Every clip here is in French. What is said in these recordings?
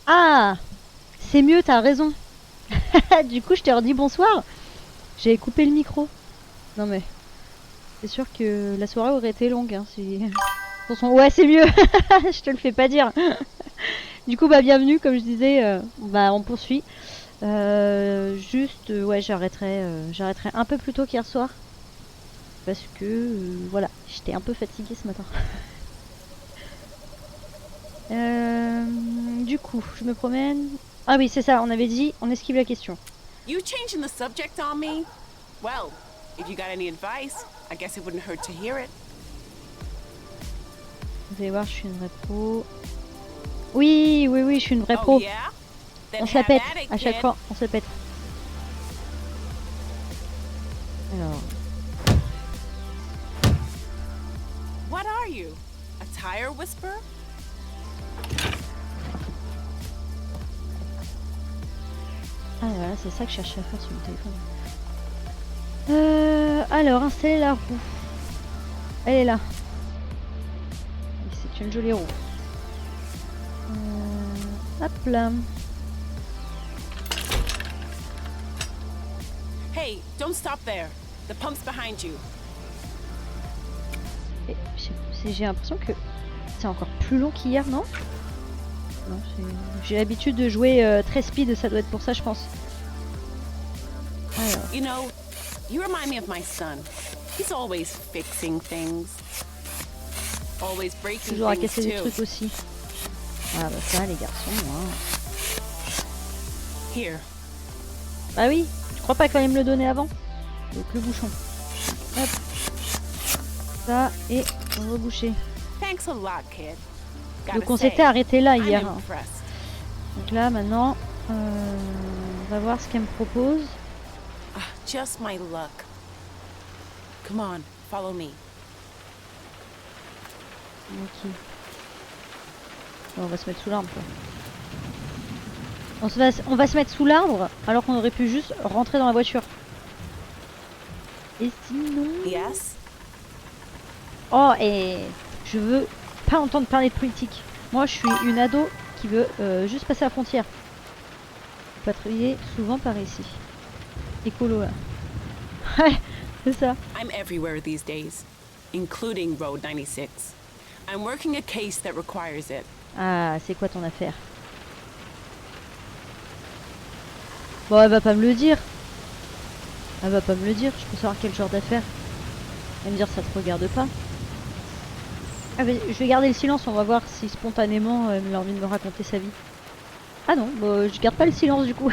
Ah, c'est mieux, t'as raison. Du coup, je t'ai redit bonsoir. J'ai coupé le micro. Non mais, c'est sûr que la soirée aurait été longue. Hein, si... Ouais, c'est mieux. Je te le fais pas dire. Du coup, bah bienvenue, comme je disais, bah on poursuit. Juste, ouais, j'arrêterai un peu plus tôt qu'hier soir. Parce que, voilà, j'étais un peu fatiguée ce matin. Du coup, je me promène. Ah oui, c'est ça, on avait dit, on esquive la question. You changing the subject on me? Well, if you got any advice, I guess it wouldn't hurt to hear it. Vous allez voir, je suis une vraie pro. Oui, oui, oui, je suis une vraie Oh pro. yeah? On Then se la have pète, at it, à chaque kid. fois, on se pète. Alors, What are you? A tire whisperer? ah voilà, c'est ça que je cherchais à faire sur mon téléphone. Alors, installer la roue. Elle est là. C'est une jolie roue. Hop là. Hey, don't stop there. The pump's behind you. J'ai l'impression que c'est encore plus long qu'hier, non? Non, j'ai l'habitude de jouer très speed, ça doit être pour ça, je pense. Alors. You know, you remind me of my son. He's always fixing things. Always breaking Toujours à things casser des too. trucs aussi. Ah bah ça, les garçons, hein. Here. Bah oui, tu crois pas qu'il fallait me le donner avant? Donc le bouchon. Hop. Ça, et on va boucher. Thanks a lot, kid. Donc Gotta on say, s'était arrêté là I'm hier. impressed. Donc là, maintenant, on va voir ce qu'elle me propose. Ah, just my luck. Come on, follow me. Ok. Bon, on va se mettre sous l'arbre, quoi. On va se mettre sous l'arbre, alors qu'on aurait pu juste rentrer dans la voiture. Et sinon... Yes? Oh, et je veux pas entendre parler de politique. Moi, je suis une ado qui veut juste passer la frontière. Patrouiller souvent par ici. Écolo, là. Ouais, c'est ça. I'm everywhere these days, including Road 96. I'm working a case that requires it. Ah, c'est quoi ton affaire? Bon, elle va pas me le dire. Elle va pas me le dire. Je peux savoir quel genre d'affaire. Elle va me dire ça te regarde pas. Ah, mais je vais garder le silence. On va voir si spontanément elle a envie de me raconter sa vie. Ah non, bon, je garde pas le silence du coup.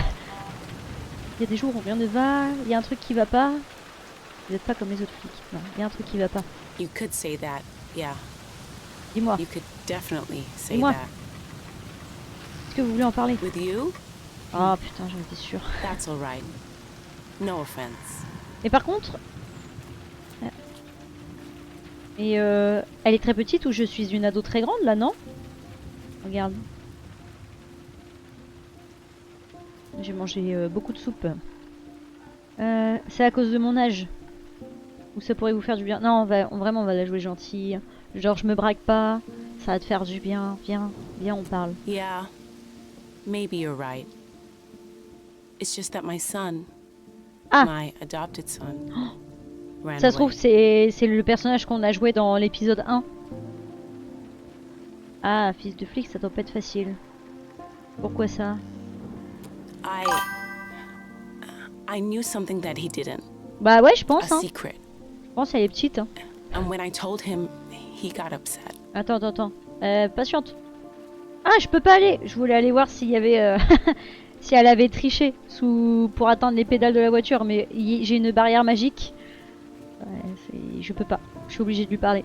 Il y a des jours où rien ne va. Il y a un truc qui va pas. Vous n'êtes pas comme les autres flics. Non, il y a un truc qui va pas. You could say that, yeah. Dis-moi. You could definitely say Dis-moi. that. Est-ce que vous voulez en parler? With you, Ah putain, j'en étais sûre. that's all right. No offense. Et par contre... Et elle est très petite ou je suis une ado très grande là, non? Regarde. J'ai mangé beaucoup de soupe. C'est à cause de mon âge. Ou ça pourrait vous faire du bien. Non, vraiment on va la jouer gentille. Genre je me braque pas. Ça va te faire du bien. Viens, viens, on parle. Yeah, maybe you're right. It's just that my son, Ah, my adopted son, ran ça se trouve away. c'est le personnage qu'on a joué dans l'épisode 1. Ah, fils de flic, ça doit pas être facile. Pourquoi ça? I knew something that he didn't. Bah ouais, je A pense, hein. secret. Je pense qu'elle est petite, hein. And when I told him, he got upset. Attends. Patiente. Ah, je peux pas aller. Je voulais aller voir s'il y avait... si elle avait triché pour atteindre les pédales de la voiture. Mais j'ai une barrière magique. Ouais, je peux pas. Je suis obligée de lui parler.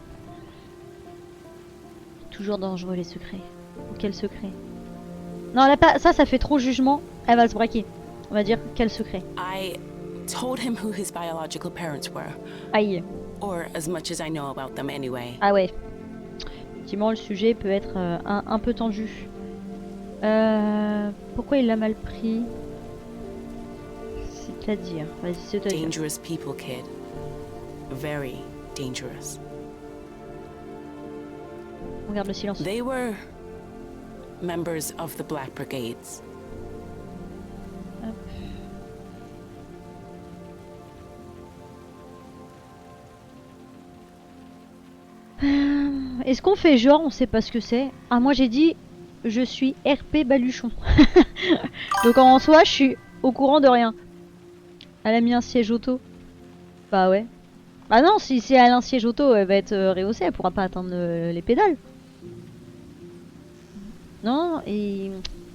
Toujours dangereux les secrets. Quel secret? Non, elle a pas... ça fait trop jugement. Elle va se braquer. On va dire quel secret. I told him who his biological parents were. Aïe. Or as much as I know about them anyway. Ah ouais. Effectivement, le sujet peut être un peu tendu. Pourquoi il l'a mal pris? C'est-à-dire, vas-y, c'est-à-dire. Dangerous people, kid. Very dangerous. On garde le silence. They were members of the Black Brigades. Est-ce qu'on fait genre on sait pas ce que c'est? Ah moi j'ai dit je suis RP Baluchon. Donc en soi je suis au courant de rien. Elle a mis un siège auto. Bah ouais. Bah non, si elle a un siège auto, elle va être rehaussée, elle pourra pas atteindre les pédales. Non, et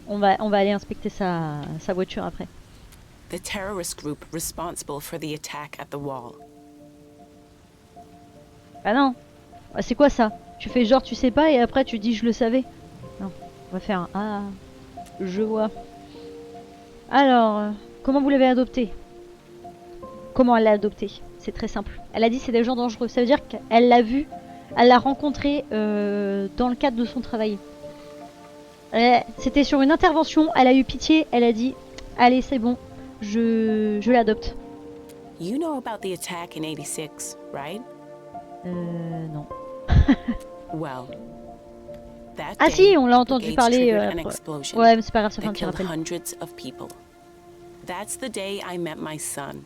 on va aller inspecter sa voiture après. The terrorist group responsible for the attack at the wall. Bah non. Bah, c'est quoi ça? Tu fais genre tu sais pas et après tu dis je le savais. Non, on va faire un ah, je vois. Alors, comment vous l'avez adopté? Comment elle l'a adopté? C'est très simple. Elle a dit c'est des gens dangereux. Ça veut dire qu'elle l'a vu, elle l'a rencontré dans le cadre de son travail. C'était sur une intervention, elle a eu pitié, elle a dit allez c'est bon, je l'adopte. You know about the attack in 86, right? Non. Well, that Ah day, si, on l'a entendu brigades parler. triggered an explosion Ouais, mais c'est pas grave, ça fait un that petit killed rappel. hundreds of people. That's the day I met my son.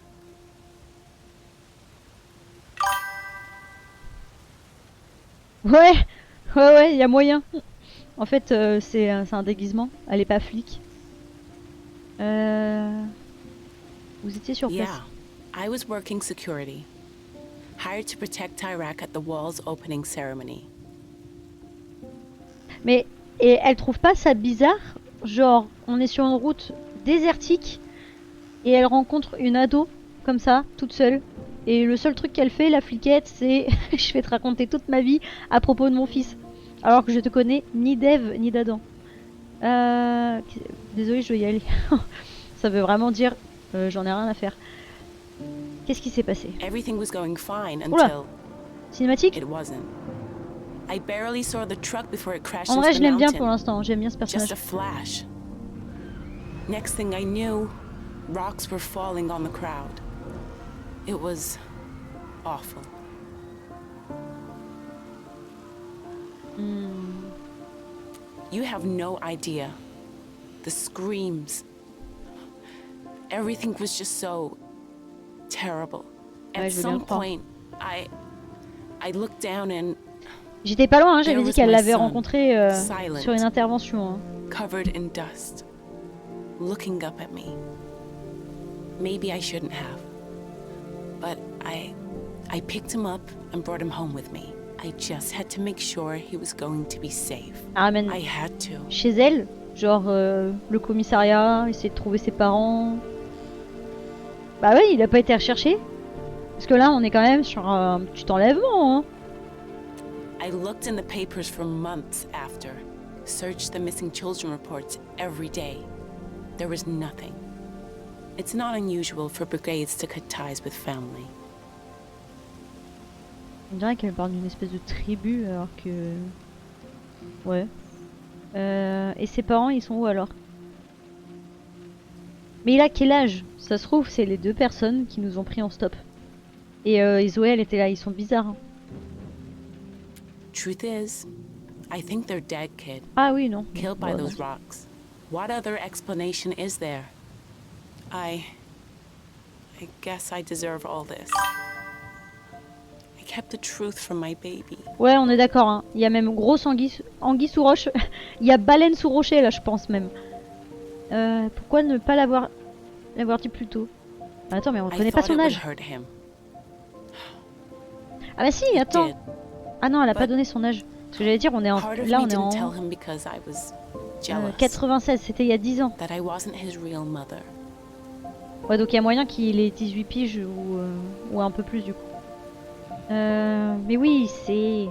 Ouais, ouais, il y a moyen. En fait, c'est un déguisement. Elle est pas flic. Vous étiez sur place. Yeah, I was working security, hired to protect Iraq at the wall's opening ceremony. Mais et elle trouve pas ça bizarre? Genre, on est sur une route désertique et elle rencontre une ado comme ça, toute seule. Et le seul truc qu'elle fait, la fliquette, c'est je vais te raconter toute ma vie à propos de mon fils. Alors que je te connais ni d'Ève ni d'Adam. Désolée, je dois y aller. Ça veut vraiment dire j'en ai rien à faire. Qu'est-ce qui s'est passé? Everything was going fine Oula. until Cinématique? it wasn't. I barely saw the truck before it crashed En into vrai, the je l'aime bien mountain. pour l'instant. J'aime bien ce Just personnage. a flash. Next thing I knew, rocks were falling on the crowd. It was awful. You have no idea. The screams. Everything was just so terrible. Ouais, At je veux bien le some croire. point, I looked down and J'étais pas loin, hein, j'avais There dit was qu'elle my l'avait son, rencontré silent. sur une intervention. Hein. covered in dust, looking up at me. Maybe I shouldn't have. But I picked him up and brought him home with me. I just had to make sure he was going to be safe. Elle ramène I had to. chez elle, genre le commissariat, essayer de trouver ses parents. Bah oui, il a pas été recherché. Parce que là, on est quand même sur un petit enlèvement. Hein. I looked in the papers for months after, searched the missing children reports every day. There was nothing. It's not unusual for brigades to cut ties with family. On dirait qu'elle parle d'une espèce de tribu alors que... Ouais. Et ses parents, ils sont où alors? Mais il a quel âge? Ça se trouve, c'est les deux personnes qui nous ont pris en stop. Et Zoé, elle était là, ils sont bizarres. Hein. Truth is, I think they're dead, kid. Ah oui, non. Killed by Bon, those non. rocks. What other explanation is there? I guess I deserve all this. I kept the truth from my baby. Ouais, on est d'accord. Hein. Il y a même grosse anguille sous roche. Il y a baleine sous rocher là, je pense même. Pourquoi ne pas l'avoir dit plus tôt? Attends, mais on I connaît pas thought son it would âge. hurt him. Ah bah si, attends. Did. Ah non, elle a pas But donné son âge. Parce que j'allais dire, on est en... Part of là me on est didn't en tell him because I was jealous 96, c'était il y a 10 ans. that I wasn't his real mother. Ouais, donc il y a moyen qu'il ait 18 piges ou un peu plus du coup. Mais oui, c'est...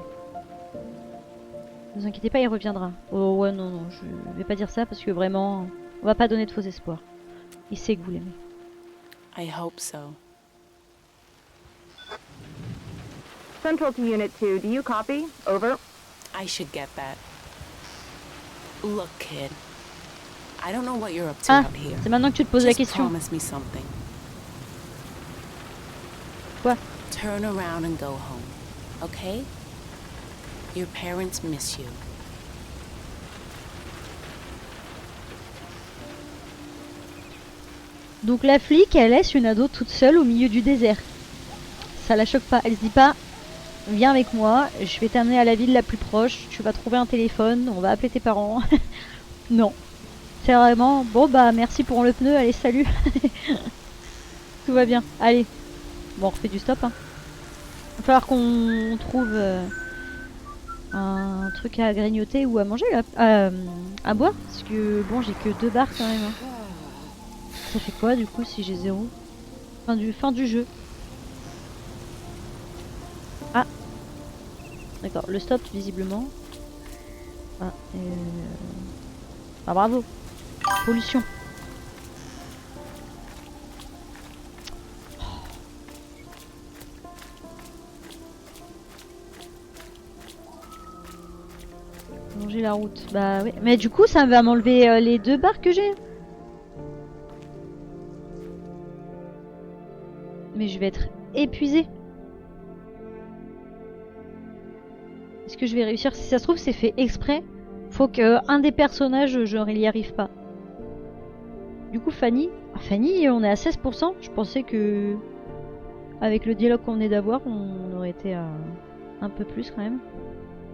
Ne vous inquiétez pas, il reviendra. Oh ouais, non, non, je vais pas dire ça parce que vraiment, on va pas donner de faux espoirs. Il sait que vous l'aimez. I hope so. Central to Unit 2, do you copy? Over. I should get that. Look, kid. I don't know what you're up to Ah, out here. c'est maintenant que tu te poses la Just question. promise me something. Quoi? Turn around and go home, okay? Your parents miss you. Donc la flic, elle laisse une ado toute seule au milieu du désert. Ça la choque pas. Elle se dit pas, viens avec moi, je vais t'amener à la ville la plus proche, tu vas trouver un téléphone, on va appeler tes parents. Non. C'est vraiment, bon bah merci pour le pneu, allez salut. Tout va bien, allez. Bon, on refait du stop. Hein. Il va falloir qu'on trouve un truc à grignoter ou à manger là. À boire, parce que bon, j'ai que 2 barres quand même. Hein. Ça fait quoi du coup si j'ai 0? Fin du jeu. Ah. D'accord, le stop visiblement. Ah, ah bravo. Pollution. Longer la route. Bah oui. Mais du coup, ça va m'enlever les 2 barres que j'ai. Mais je vais être épuisée. Est-ce que je vais réussir? Si ça se trouve, c'est fait exprès. Faut que un des personnages, genre, il y arrive pas. Du coup, Fanny. Fanny, on est à 16%. Je pensais que avec le dialogue qu'on venait d'avoir, on aurait été à un peu plus quand même.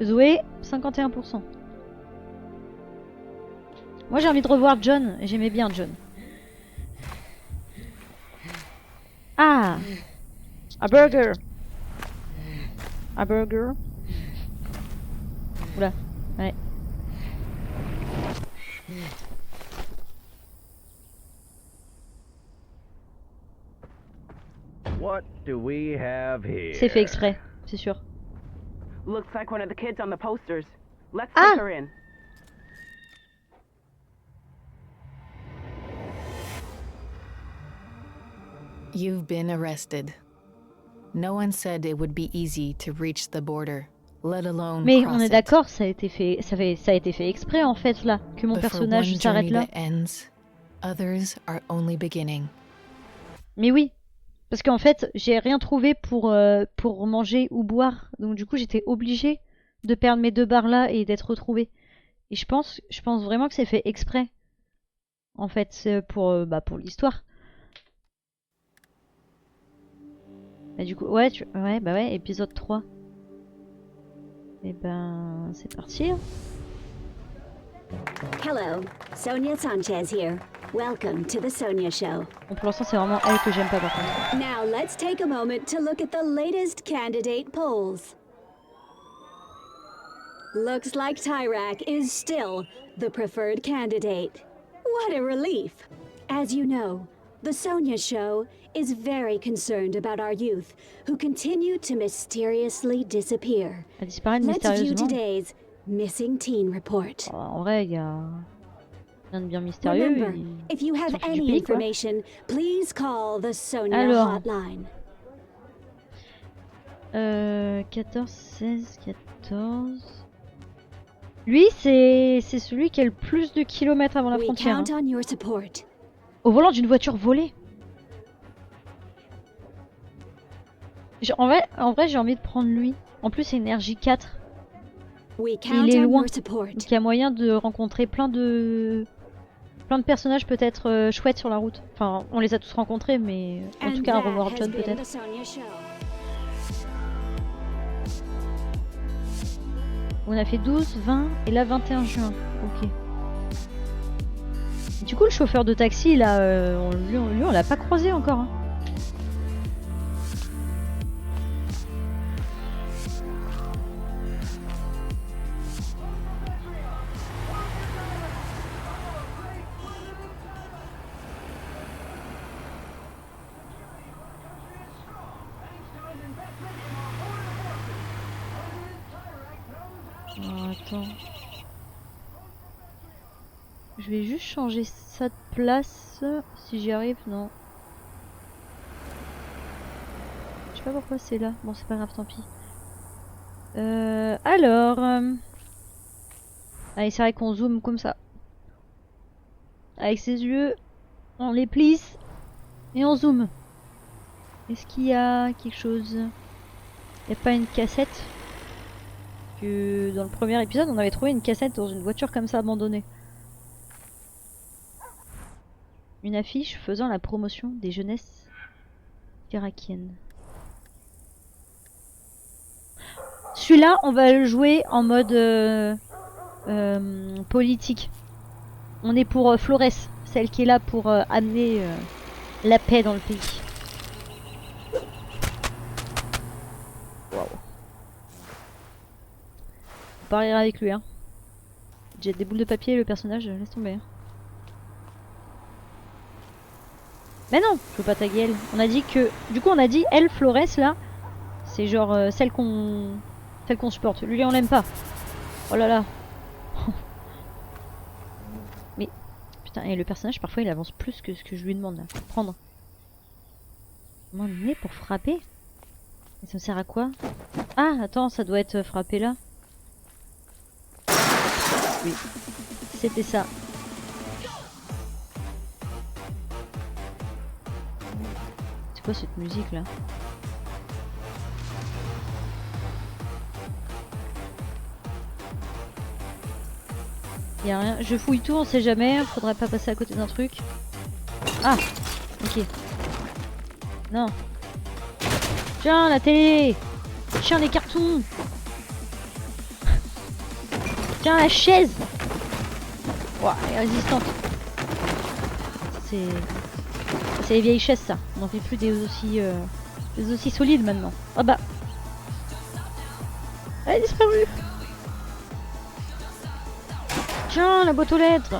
Zoé, 51%. Moi j'ai envie de revoir John, j'aimais bien John. Ah, un burger. Un burger. Oula, ouais. What do we have here? C'est fait exprès, c'est sûr. Looks like one of the kids on the posters. Let's Ah! take her in. You've been arrested. No one said it would be easy to reach the border, let alone Mais cross on est it. d'accord, ça a été fait exprès en fait là, que mon But for personnage one s'arrête journey là. that ends, others are only beginning. Mais oui, parce qu'en fait j'ai rien trouvé pour manger ou boire, donc du coup j'étais obligée de perdre mes 2 barres là et d'être retrouvée. Et je pense vraiment que c'est fait exprès. En fait, c'est pour l'histoire. Bah du coup, ouais, ouais, épisode 3. Et ben, c'est parti. Hein. Hello, Sonia Sanchez here. Welcome to the Sonia Show. Bon, pour l'instant, c'est vraiment elle que j'aime pas par contre. Now let's take a moment to look at the latest candidate polls. Looks like Tyrak is still the preferred candidate. What a relief! As you know, the Sonia Show is very concerned about our youth who continue to mysteriously disappear. Elle disparaît Let's view mystérieusement. today's Missing Teen Report. En vrai, il y a rien de bien mystérieux. Remember, if you have s'en fout du any pays, quoi. information, please call the Sonia Alors. hotline. 14, 16, 14. Lui, c'est celui qui a le plus de kilomètres avant la We frontière. count Hein. on your support. Au volant d'une voiture volée. En vrai, j'ai envie de prendre lui. En plus, c'est énergie 4. We Il count est on loin. your support. Donc il y a moyen de rencontrer plein de personnages peut-être chouettes sur la route. Enfin, on les a tous rencontrés, mais en And tout cas, à that revoir has John been peut-être. the Sonia Show. On a fait 12, 20 et là 21 juin. Ok. Du coup, le chauffeur de taxi, là, lui, on l'a pas croisé encore. Hein. Alors, attends. Je vais juste changer ça de place. Si j'y arrive, non. Je sais pas pourquoi c'est là. Bon, c'est pas grave, tant pis. Alors. Allez, c'est vrai qu'on zoome comme ça. Avec ses yeux, on les plisse et on zoome. Est-ce qu'il y a quelque chose? Il n'y a pas une cassette? Que dans le premier épisode, on avait trouvé une cassette dans une voiture comme ça abandonnée. Une affiche faisant la promotion des jeunesses irakiennes. Celui-là, on va le jouer en mode politique. On est pour Flores, celle qui est là pour amener la paix dans le pays. Waouh. Faut pas rire avec lui, hein. Jette des boules de papier, le personnage, laisse tomber. Mais non, je veux pas taguer elle. On a dit que. Du coup, on a dit elle, Flores, là. C'est genre celle qu'on supporte. Lui, on l'aime pas. Oh là là. Mais. Putain, et le personnage, parfois, il avance plus que ce que je lui demande, là. Prendre. Comment on est pour frapper? Et ça me sert à quoi? Ah, attends, ça doit être frappé là. Oui. C'était ça. C'est quoi cette musique là? Y'a rien. Je fouille tout, on sait jamais. Faudrait pas passer à côté d'un truc. Ah, ok. Non. Tiens, la télé. Tiens, les cartons. Tiens, la chaise. Ouah, elle est résistante. C'est les vieilles chaises, ça. On n'en fait plus des aussi solides maintenant. Ah bah. Elle a disparu. Tiens, la boîte aux lettres.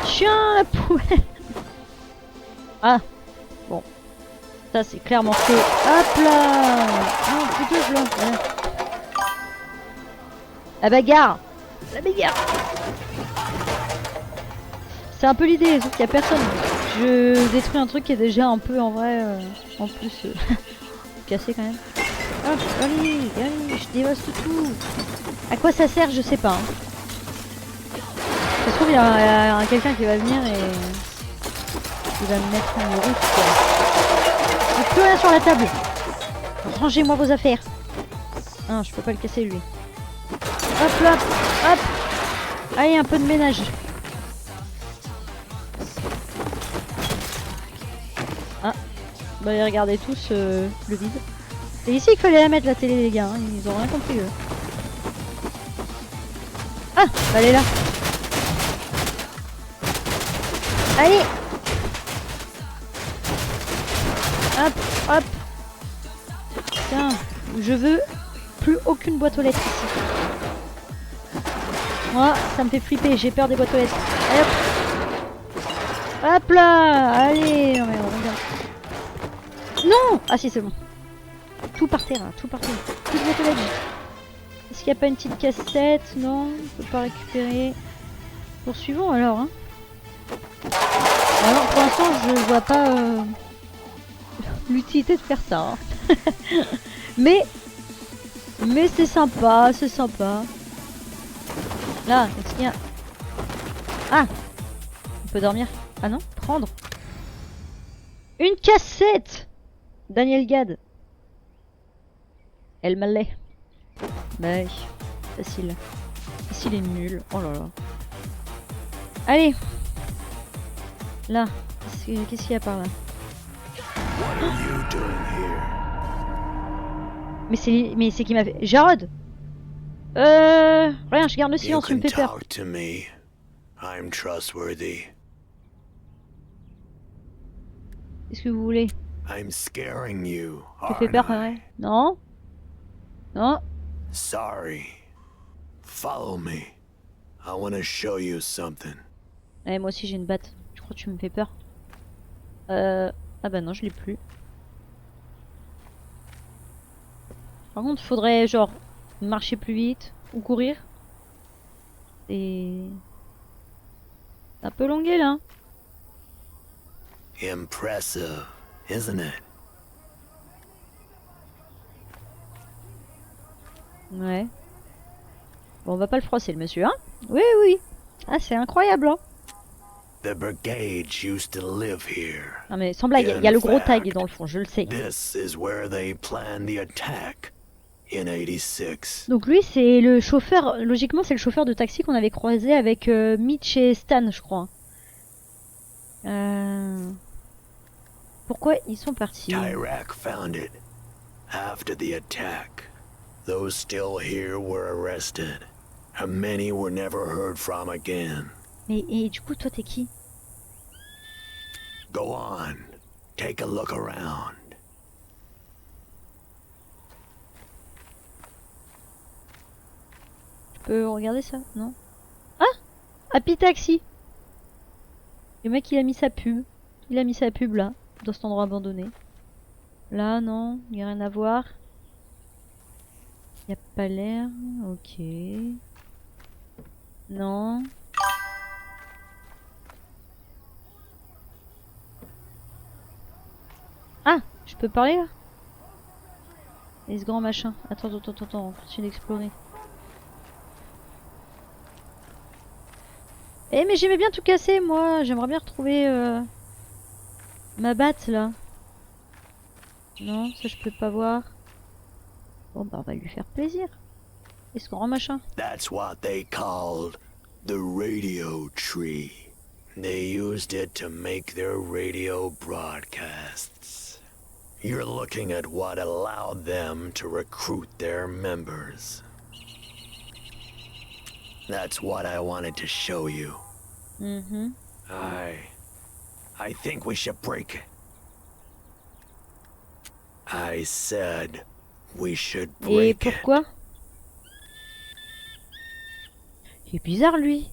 Tiens, la poubelle. Ah. Bon. Ça, c'est clairement fait. Hop là. Oh putain, je l'ai. La bagarre. La bagarre. C'est un peu l'idée, sauf qu'il y a personne. Je détruis un truc qui est déjà un peu en vrai, en plus, cassé quand même. Hop, allez, allez, je dévaste tout. À quoi ça sert, je sais pas. Hein. Ça se trouve, il y a quelqu'un qui va venir et il va me mettre en route. J'ai plus rien sur la table. Rangez-moi vos affaires. Ah, je peux pas le casser lui. Hop là, hop. Allez, un peu de ménage. Ah, bah regardez tous le vide. C'est ici qu'il fallait la mettre la télé les gars, hein. Ils ont rien compris eux. Ah, bah elle est là. Allez. Hop, hop. Tiens, je veux plus aucune boîte aux lettres ici. Moi, ça me fait flipper, j'ai peur des boîtes aux lettres. Allez, hop. Hop là. Allez, non mais on regarde. Non. Ah si, c'est bon. Tout par terre, tout par terre. Tout de boîte aux lettres. Est-ce qu'il n'y a pas une petite cassette? Non, on peut pas récupérer. Poursuivons alors, hein. Alors, pour l'instant, je vois pas l'utilité de faire ça. Hein. mais c'est sympa, c'est sympa. Là, est-ce qu'il y a... Ah, on peut dormir. Ah non, prendre. Une cassette. Daniel Gad. Elle m'a l'est. Bah oui, facile. Facile et nul. Oh là là. Allez. Là. Qu'est-ce qu'il y a par là? Mais c'est qui m'a fait... Jarod. Rien, je garde le silence, tu me fais peur. Qu'est-ce que vous voulez? Tu fais peur, ouais. Non. Non. Sorry. Follow me. I want to show you something. Ouais, moi aussi j'ai une batte. Je crois que tu me fais peur. Ah bah non, je l'ai plus. Par contre, faudrait genre marcher plus vite ou courir. Et un peu longué là. Impressive, isn't it? Ouais. Bon, on va pas le froisser le monsieur, hein? Oui, oui. Ah, c'est incroyable, hein? The brigade used to live here. Non mais sans blague, il y a le gros tag dans le fond, je le sais. This is where they planned the attack in 86. Donc lui, c'est le chauffeur, logiquement c'est le chauffeur de taxi qu'on avait croisé avec Mitch et Stan, je crois. Pourquoi ils sont partis? Tyrak found it. After the attack, those still here were arrested, and many were never heard from again. Mais et du coup, toi, t'es qui? Go on, take a look around. Je peux regarder ça? Non? Ah! Happy Taxi! Le mec, il a mis sa pub. Il a mis sa pub là, dans cet endroit abandonné. Là, non, il n'y a rien à voir. Il n'y a pas l'air. Ok. Non. Ah! Je peux parler là? Et ce grand machin. Attends, on continue d'explorer. Eh mais j'aimais bien tout casser moi, j'aimerais bien retrouver ma batte là. Non, ça je peux pas voir. Bon bah on va lui faire plaisir. Et ce grand machin. That's what they called the radio tree. They used it to make their radio broadcasts. You're looking at what allowed them to recruit their members. That's what I wanted to show you. Mhm. I think we should break it. I said we should Et break it. pourquoi? Il est bizarre lui.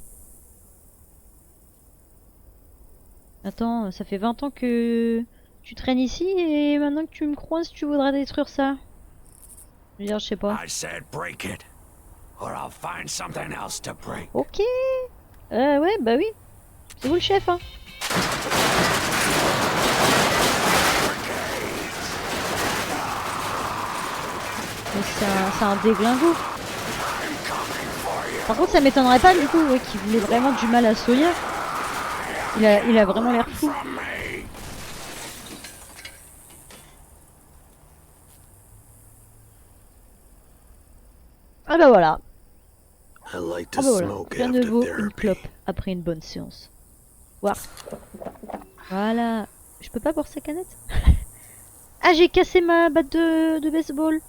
Attends, ça fait 20 ans que tu traînes ici et maintenant que tu me croises, tu voudrais détruire ça. Je veux dire, je sais pas. I said break it, or I'll find something else to break. Ok. Ouais, bah oui. C'est vous le chef, hein. Mais c'est un déglingo. Par contre, ça m'étonnerait pas du coup ouais, qu'il voulait vraiment du mal à Sonia. Il a vraiment l'air fou. Ah bah voilà. I like Ah to bah voilà. smoke Rien ne after vaut une therapy. clope après une bonne séance. Voir. Voilà. Je peux pas boire sa canette? Ah, j'ai cassé ma batte de baseball.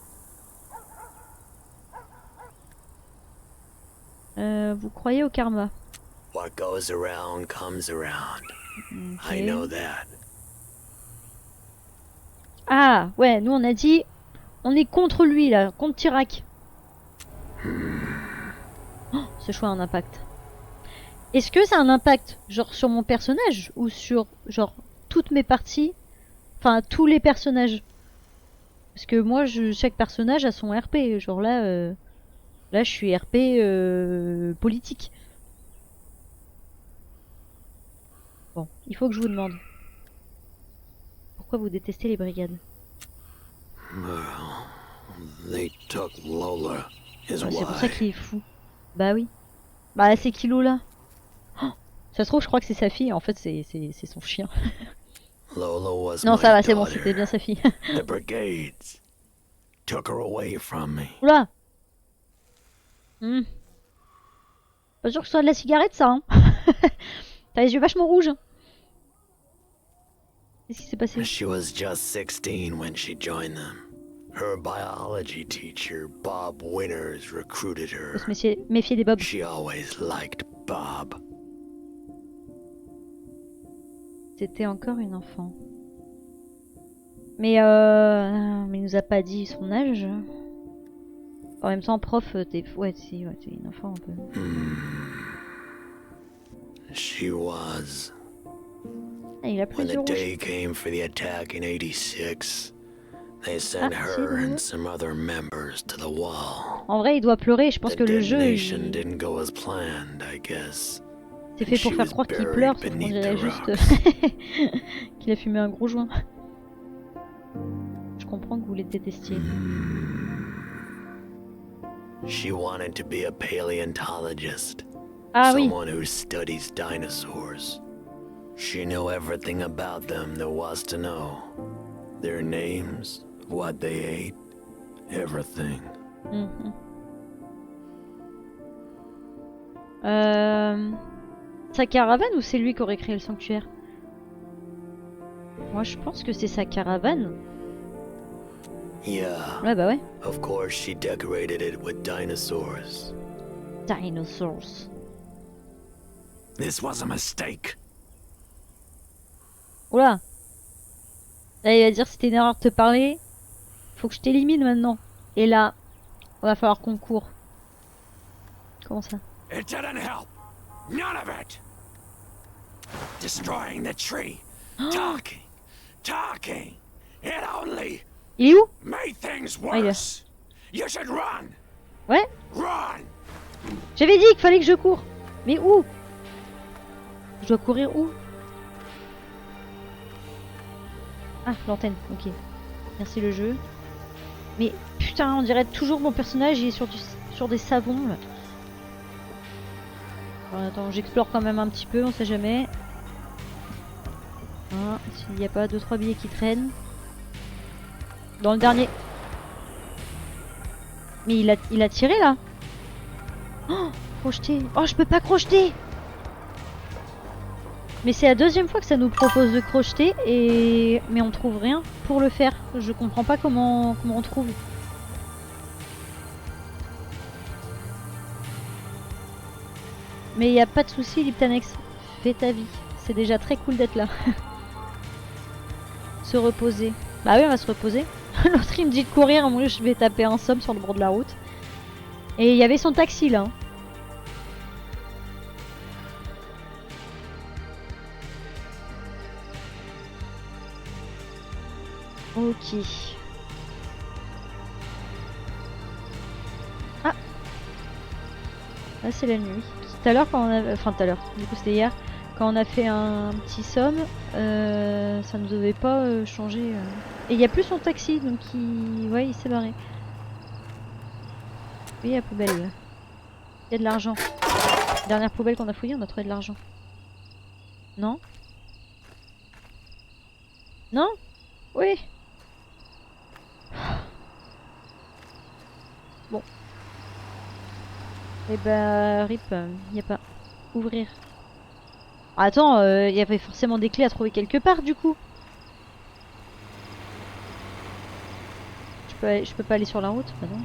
Vous croyez au karma? What goes around comes around. Ok. I know that. Ah, ouais, nous on a dit on est contre lui là, contre Tyrak. Oh, ce choix a un impact. Est-ce que ça a un impact genre sur mon personnage ou sur genre toutes mes parties? Enfin, tous les personnages. Parce que moi, chaque personnage a son RP. Genre là, là je suis RP politique. Bon, il faut que je vous demande. Pourquoi vous détestez les brigades? They took Lola, is Ah, c'est pour ça why. qu'il est fou. Bah oui. Bah c'est Kilo là. Oh, ça se trouve, je crois que c'est sa fille. En fait, c'est son chien. Lola was Non, my ça va, c'est bon, daughter. c'était bien sa fille. The brigades took her away from me. Oula. Pas sûr que ce soit de la cigarette, ça. Hein. T'as les yeux vachement rouges. Hein. Qu'est-ce qui s'est passé? She was just 16 when she joined them. Her biology teacher, Bob Winters, recruited her. Faut se méfier des bobs. She always liked Bob. C'était encore une enfant. Mais il nous a pas dit son âge. En même temps, prof, t'es ouais, si, ouais, t'es une enfant un peu. She was. Ah, il a pris When du the rouge. day came for the attack in 86, they sent Ah, her c'est and bon. some other members to the wall. En vrai, il doit pleurer. Je pense The que le jeu, detonation il... didn't go as planned, I guess. c'est fait pour She faire was croire qu'il buried pleure, sauf qu'on beneath dirait the juste qu'il a fumé un gros joint. Je comprends que vous les détestiez. She wanted to be a paleontologist. Ah oui, Someone who studies dinosaurs. She knew everything about them there was to know. Their names, what they ate, everything. Sa caravane ou c'est lui qui aurait créé le sanctuaire? Moi je pense que c'est sa caravane. Yeah, Ouais bah ouais. of course she decorated it with dinosaurs. Dinosaurs. This was a mistake. Oula. Là il va dire c'était une erreur de te parler. Faut que je t'élimine maintenant. Et là, va falloir qu'on court. Comment ça? It didn't help. None of it. Destroying the tree. Talking. It only Il est où? made things Ah, il est là. worse. You should run. Ouais. Run. J'avais dit qu'il fallait que je cours. Mais où? Je dois courir où? Ah, l'antenne, ok. Merci le jeu. Mais putain, on dirait toujours mon personnage il est sur des savons. Là. Bon, attends, j'explore quand même un petit peu, on sait jamais. Hein, s'il n'y a pas 2-3 billets qui traînent. Dans le dernier. Mais il a tiré là. Oh, crocheter. Oh, je peux pas crocheter. Mais c'est la deuxième fois que ça nous propose de crocheter et mais on trouve rien pour le faire. Je comprends pas comment on trouve. Mais il y a pas de souci, Liptanex. Fais ta vie. C'est déjà très cool d'être là. Se reposer. Bah oui, on va se reposer. L'autre il me dit de courir, moi je vais taper un somme sur le bord de la route. Et il y avait son taxi là. Ok. Ah. Là c'est la nuit. Tout à l'heure quand on a... Enfin tout à l'heure, du coup c'était hier. Quand on a fait un petit somme, ça ne devait pas changer. Et il n'y a plus son taxi, donc ouais, il s'est barré. Oui, la poubelle. Il y a de l'argent. Dernière poubelle qu'on a fouillée, on a trouvé de l'argent. Non? Non? Oui. Bon. Et bah, rip, il n'y a pas. Ouvrir. Attends, il y avait forcément des clés à trouver quelque part du coup. Je peux pas aller sur la route? Bah non.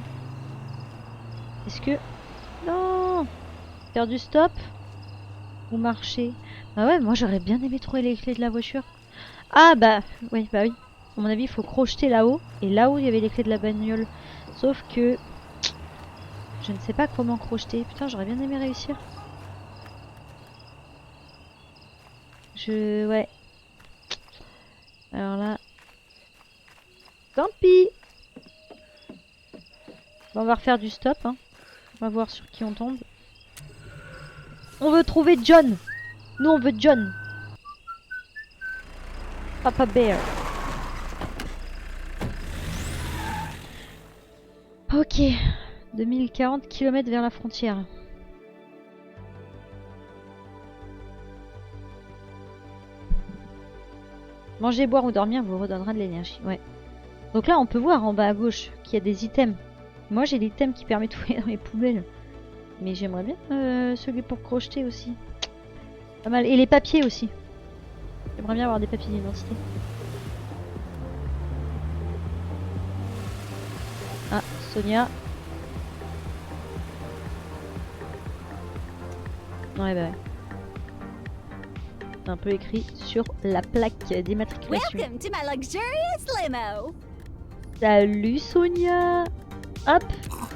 Est-ce que... Non! Faire du stop? Ou marcher? Bah ouais, moi j'aurais bien aimé trouver les clés de la voiture. Ah bah, oui, bah oui. À mon avis, il faut crocheter là-haut. Et là-haut, il y avait les clés de la bagnole. Sauf que... Je ne sais pas comment crocheter. Putain, j'aurais bien aimé réussir. Ouais. Alors là... Tant pis. Bon, on va refaire du stop. Hein. On va voir sur qui on tombe. On veut trouver John. Nous, on veut John. Papa Bear. Ok. 2040 km vers la frontière. Manger, boire ou dormir vous redonnera de l'énergie. Ouais. Donc là, on peut voir en bas à gauche qu'il y a des items. Moi, j'ai l'item qui permet de fouiller dans les poubelles. Mais j'aimerais bien celui pour crocheter aussi. Pas mal. Et les papiers aussi. J'aimerais bien avoir des papiers d'identité. Ah, Sonia. Ouais, bah ouais. Un peu écrit sur la plaque d'immatriculation. Welcome to my luxurious limo. Salut Sonia. Hop,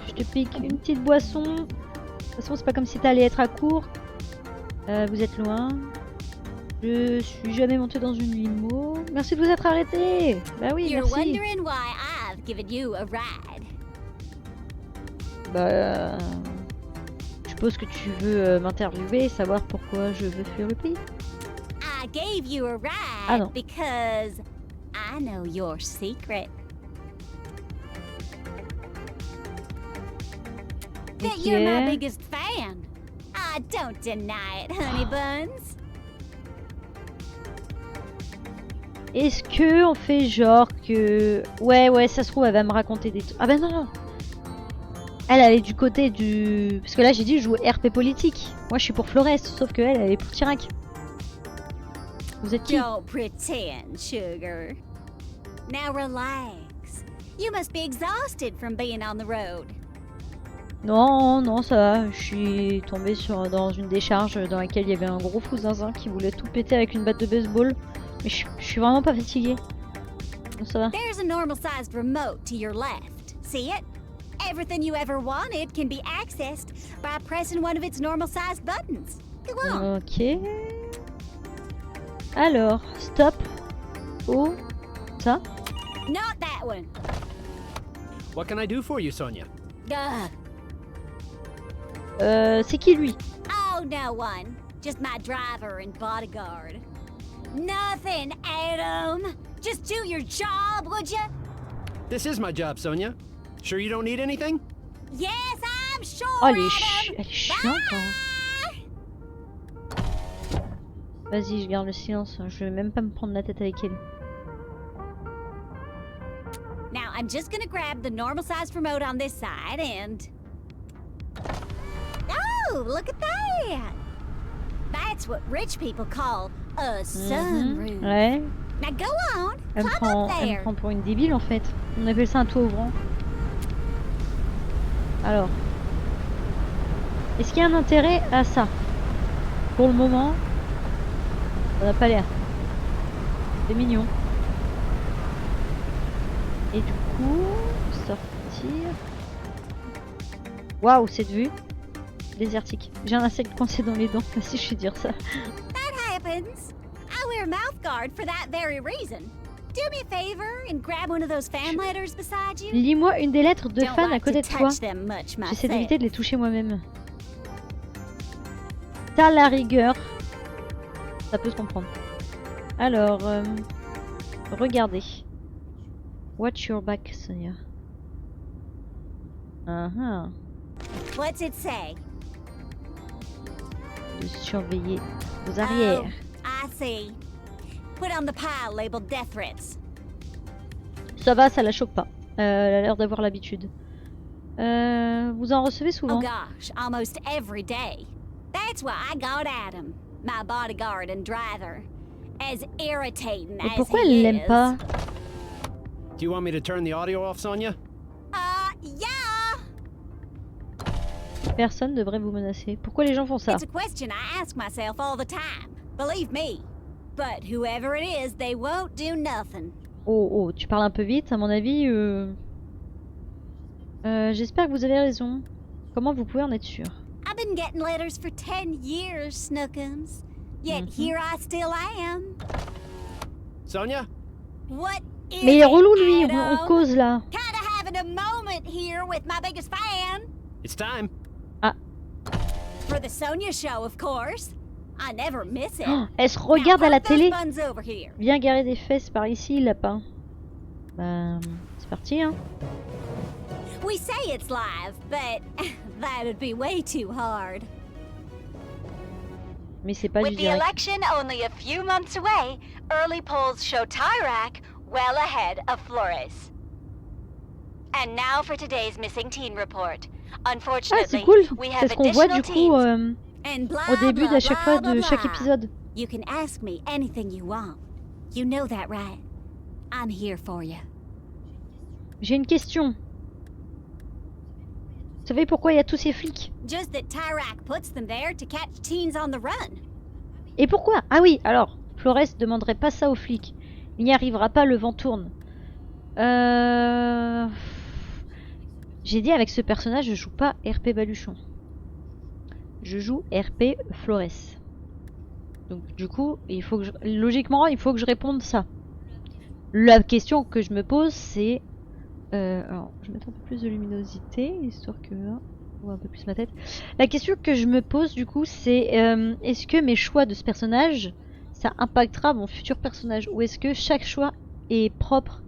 je te pique une petite boisson. De toute façon, c'est pas comme si t'allais être à court. Vous êtes loin. Je suis jamais montée dans une limo. Merci de vous être arrêté. Bah oui, You're merci. wondering why I've given you a ride. Bah, je suppose que tu veux m'interviewer et savoir pourquoi je veux fuir le pays. I gave you a Ah non. ride because I know your secret. That you're my Ok. biggest fan. I don't deny it, honey buns. Est-ce que on fait genre que... Ouais, ça se trouve, elle va me raconter des trucs. Ah bah non. Elle est du côté du... Parce que là, j'ai dit je joue RP politique. Moi, je suis pour Flores, sauf que elle est pour Tirac. Vous êtes qui? Don't pretend, sugar. Now relax. You must be exhausted from being on the road. Non, non, ça va. Je suis tombée dans une décharge dans laquelle il y avait un gros fou zinzin qui voulait tout péter avec une batte de baseball. Mais je suis vraiment pas fatiguée. Donc ça va. There's a normal-sized remote to your left. See it? Everything you ever wanted can be accessed by pressing one of its normal-sized buttons. Go on. Ok. Alors, stop. Oh, ça. Not that one. What can I do for you, Sonia? Ugh. C'est qui lui? Oh, no one. Just my driver and bodyguard. Nothing, Adam. Just do your job, would ya? This is my job, Sonia. Sure you don't need anything? Yes, I'm sure, Oh, Adam. elle est chiante, hein. Vas-y, je garde le silence. Je vais même pas me prendre la tête avec elle. Now, I'm just gonna grab the normal-sized remote on this side and... Oh, look at that! That's what rich people call a sunroof. Ouais. Now go on, Elle me climb prend, up elle me there. prend pour une débile en fait. On appelle ça un toit ouvrant. Alors. Est-ce qu'il y a un intérêt à ça? Pour le moment, ça n'a pas l'air. C'est mignon. Et du coup, sortir. Waouh, cette vue. Désertique. J'ai un insecte coincé dans les dents, si je puis dire ça. That happens. I wear mouth guard for that very reason. Do me a favor and grab one of those fan letters beside you. Lis-moi une des lettres de Don't fan à like to côté de toi. touch them much J'essaie myself. d'éviter de les toucher moi-même. T'as la rigueur. Ça peut se comprendre. Alors, regardez. Watch your back, Sonia. What's it say? De surveiller vos arrières. Oh, I see. Put on the pile labeled death threats. Ça va, ça la choque pas. Elle a l'air d'avoir l'habitude. Vous en recevez Oh souvent? gosh, almost every day. That's why I got Adam, my bodyguard and driver. As irritating Mais as pourquoi he elle l'aime is. pas? Do you want me to turn the audio off, Sonia? Yeah. Personne devrait vous menacer. Pourquoi les gens font ça? It's a question I ask myself all the time. Believe me. But whoever it is, they won't do nothing. Oh, tu parles un peu vite, à mon avis. J'espère que vous avez raison. Comment vous pouvez en être sûr? I've been getting letters for 10 years, Snookums. Yet here I still am. Sonia? What is Mais il est it, relou lui, on Adam? cause là. Kinda having a moment here with my biggest fan. It's time. For the Sonia show, of course. I never miss it. Oh, elle se regarde à la Now, put those télé. buns over here. Viens garer des fesses par ici, lapin. Bah, c'est parti, hein. We say it's live, but that'd be way too hard. Mais c'est pas du With the direct. election only a few months away, early polls show Tyrak well ahead of Flores. And now for today's missing teen report. Ah, Unfortunately, c'est cool. we C'est have ce qu'on voit du additional coup teens. And blah, au début blah, d'à chaque fois blah, de blah, chaque blah. épisode. You can ask me anything you want. You know that, right? I'm here for you. J'ai une question. Vous savez pourquoi il y a tous ces flics? Just that Tyrak puts them there to catch teens on the run. Et pourquoi? Ah oui, alors, Flores demanderait pas ça aux flics. Il n'y arrivera pas, le vent tourne. J'ai dit avec ce personnage, je joue pas RP Baluchon. Je joue RP Flores. Donc du coup, logiquement, il faut que je réponde ça. La question que je me pose, c'est... alors, je vais mettre un peu plus de luminosité, histoire que... on voit un peu plus ma tête. La question que je me pose du coup, c'est... est-ce que mes choix de ce personnage, ça impactera mon futur personnage? Ou est-ce que chaque choix est propre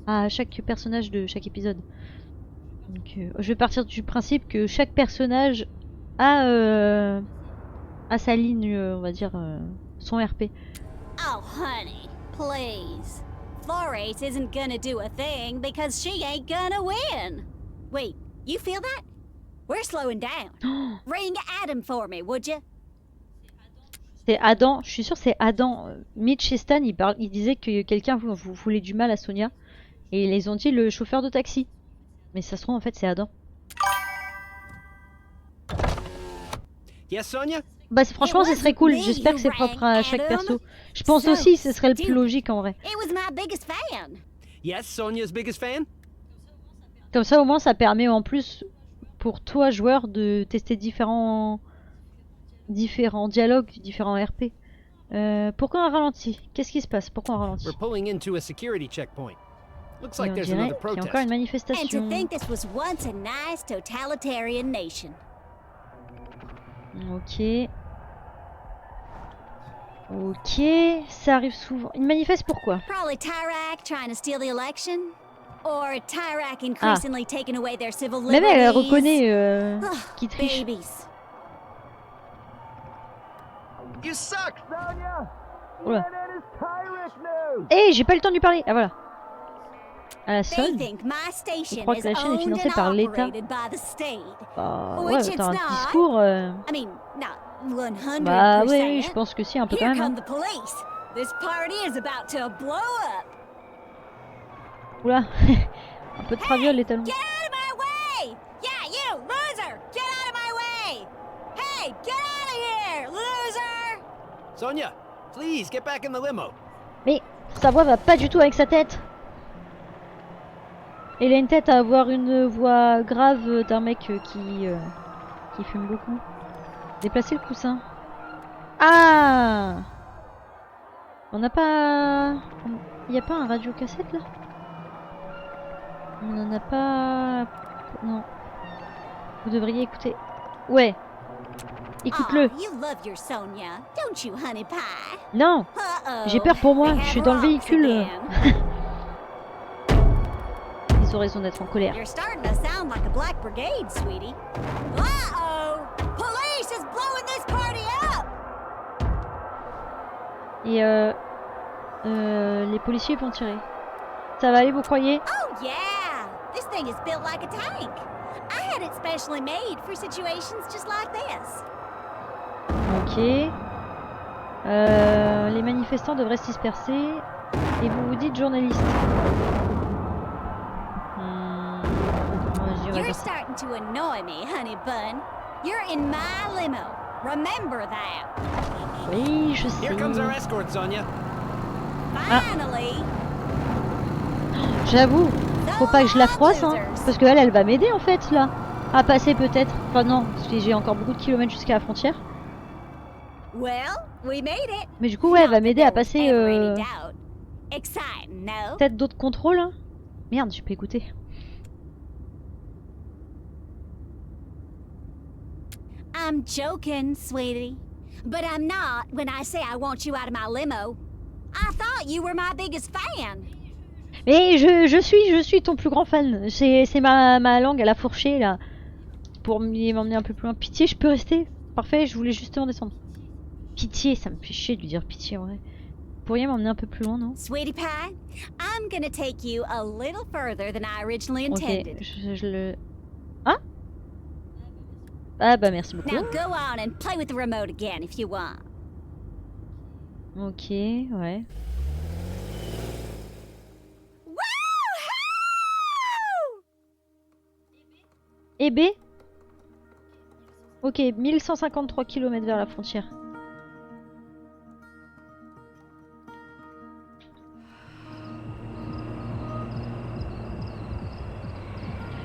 à chaque personnage de chaque épisode? Donc, je vais partir du principe que chaque personnage a sa ligne, on va dire, son RP. Oh, honey, please. Flores isn't gonna do a thing because she ain't gonna win. Wait, you feel that? We're slowing down. Ring Adam for me, would you? C'est Adam, je suis sûre que c'est Adam. Mitch et Stan, ils disaient que quelqu'un voulait du mal à Sonia. Et ils ont dit le chauffeur de taxi. Mais ça se trouve, en fait, c'est Adam. Yes, Sonia? Bah, franchement, ce serait cool. J'espère que c'est propre à chaque perso. Je pense aussi que ce serait le plus logique en vrai. It was my biggest fan. Yes, Sonia's biggest fan? Comme ça, au moins, ça permet en plus pour toi, joueur, de tester différents dialogues, différents RP. Pourquoi un ralenti? Qu'est-ce qui se passe? Pourquoi un ralenti? We're pulling into a security checkpoint. Looks Et like on there's dirait another qu'il y a protest. encore une And to manifestation. think this was once a nice totalitarian nation. Ok. Ok, ça arrive souvent. Une manifeste pourquoi? Probably Tyrak trying to steal the election. Or Tyrak increasingly taking away their civil liberties. Même elle reconnaît qui Ugh, triche. babies. You suck, Sonia! Oula. CNN is Tyrek News! Eh, j'ai pas eu le temps de lui parler. Ah voilà. À la They solde. think my Je station crois is que la chaîne est owned financée and par l'État. operated by the state. Bah Which ouais, it's t'as un not. discours. I mean, not 100%. Bah oui, je pense que si, un peu quand Here même. come Hein. the police. This party is about to blow up. Oula. Un peu de traviole les talons. Get out of my way! Yeah, you loser! Get out of my way! Hey, get out of here, loser! Sonia, please get back in the limo. Mais sa voix va pas du tout avec sa tête. Il a une tête à avoir une voix grave d'un mec qui fume beaucoup. Déplacer le coussin. Ah! On n'a pas... Il n'y a pas un radio cassette là? On n'en a pas... Non. Vous devriez écouter. Ouais. Écoute-le. Aw, you love your Sonia, don't you, honey pie? Non! Uh-oh. J'ai peur pour moi, They je suis have dans le rocks véhicule. again. Ils ont raison d'être en colère. You're starting to sound like a Black Brigade, sweetie. Uh-oh! Police is blowing this party up! Et les policiers vont tirer. Ça va aller, vous croyez? Oh yeah! This thing is built like a tank. I had it specially made for situations just like this. Ok. Les manifestants devraient se disperser. Et vous vous dites journaliste. Vas-y, on va You're faire ça. starting to annoy me, honey bun. You're in my limo. Remember that. Oui, je sais. Here comes our escort, Sonia. Finally. J'avoue, faut pas que je la froisse, hein. Parce que elle va m'aider en fait, là. À passer peut-être. Enfin non, parce que j'ai encore beaucoup de kilomètres jusqu'à la frontière. Well, we made it. Mais du coup, ouais, elle va m'aider à passer Exciting, no? peut-être d'autres contrôles. Hein. Merde, j'ai pas écouté. I'm joking, sweetie. But I'm not when I say I want you out of my limo. I thought you were my biggest fan. Mais je suis ton plus grand fan. C'est ma langue à la fourchée là. Pour m'emmener un peu plus loin. Pitié, je peux rester? Parfait, je voulais justement descendre. Pitié, ça me fait chier de lui dire pitié en vrai. Vous pourriez m'emmener un peu plus loin, non? Sweetie pie, I'm gonna take you a little further than I originally Ok, intended. je le... Ah? Ah bah merci beaucoup. Now go on and play with the remote again if you want. Ok, ouais. Woohoo! Et B? Ok, 1153 km vers la frontière.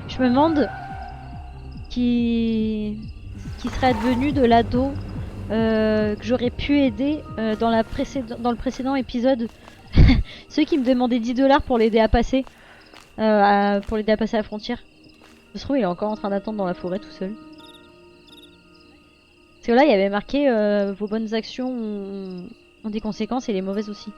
Je me demande qui serait advenu de l'ado que j'aurais pu aider dans le précédent épisode. Ceux qui me demandaient 10 $ pour l'aider à passer. Pour l'aider à passer la frontière. Je trouve il est encore en train d'attendre dans la forêt tout seul. Parce que là il y avait marqué vos bonnes actions ont des conséquences et les mauvaises aussi.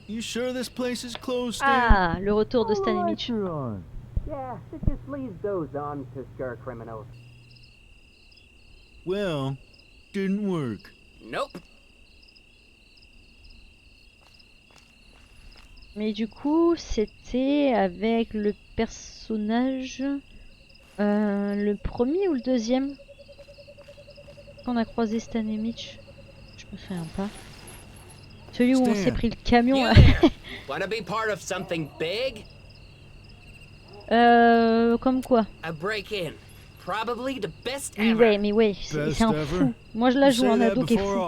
You sure this place is closed still? Ah, le retour de Stan et Mitch. Yeah, it just leaves those on to scare criminals. Well, didn't work. Nope. Mais du coup, c'était avec le personnage... le premier ou le deuxième qu'on a croisé cette année, Mitch? Je me souviens pas. Celui où on s'est pris le camion. You there. Wanna be part of something big? Comme quoi? A break-in. Probably the best Mais ever. ouais, mais ouais, c'est un fou. Moi je la joue un ado qui est fou.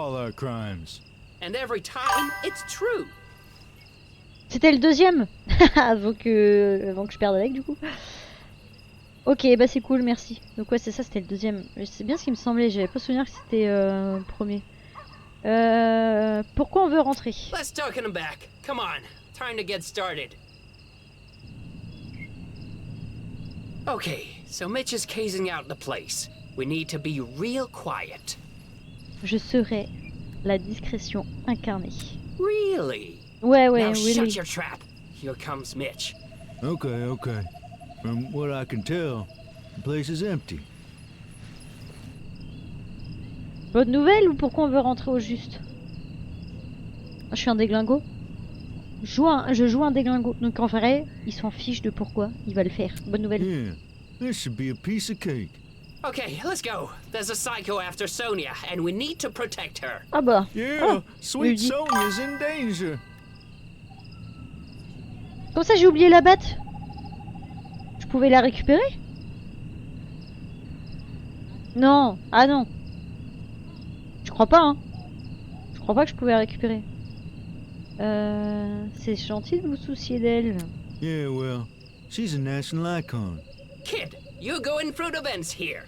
And every time, it's true. C'était le deuxième avant que je perde avec du coup. Ok, bah c'est cool, merci. Donc ouais, c'est ça, c'était le deuxième. C'est bien ce qui me semblait, j'avais pas souvenir que c'était le premier. Pourquoi on veut rentrer? Let's token him back. Come on. Time to get started. Okay, so Mitch is casing out the place. We need to be real quiet. Je serai la discrétion incarnée. Really? Ouais, ouais, Now really. shut your trap. Here comes Mitch. Okay, okay. From what I can tell, the place is empty. Bonne nouvelle ou pourquoi on veut rentrer au juste? Je suis un déglingo. Je joue un déglingo. Donc en vrai, il s'en fiche de pourquoi il va le faire. Bonne nouvelle. Yeah, this should be a piece of cake. Okay, let's go. There's a psycho after Sonia, and we need to protect her. Ah bah. Yeah, Oh, sweet Rudy. Sonia's in danger. Comme ça, j'ai oublié la batte. Je pouvais la récupérer? Non. Ah non. Je crois pas, hein. Je crois pas que je pouvais la récupérer. C'est gentil de vous soucier d'elle. Yeah, well, she's a national icon. Kid, you going through the vents here.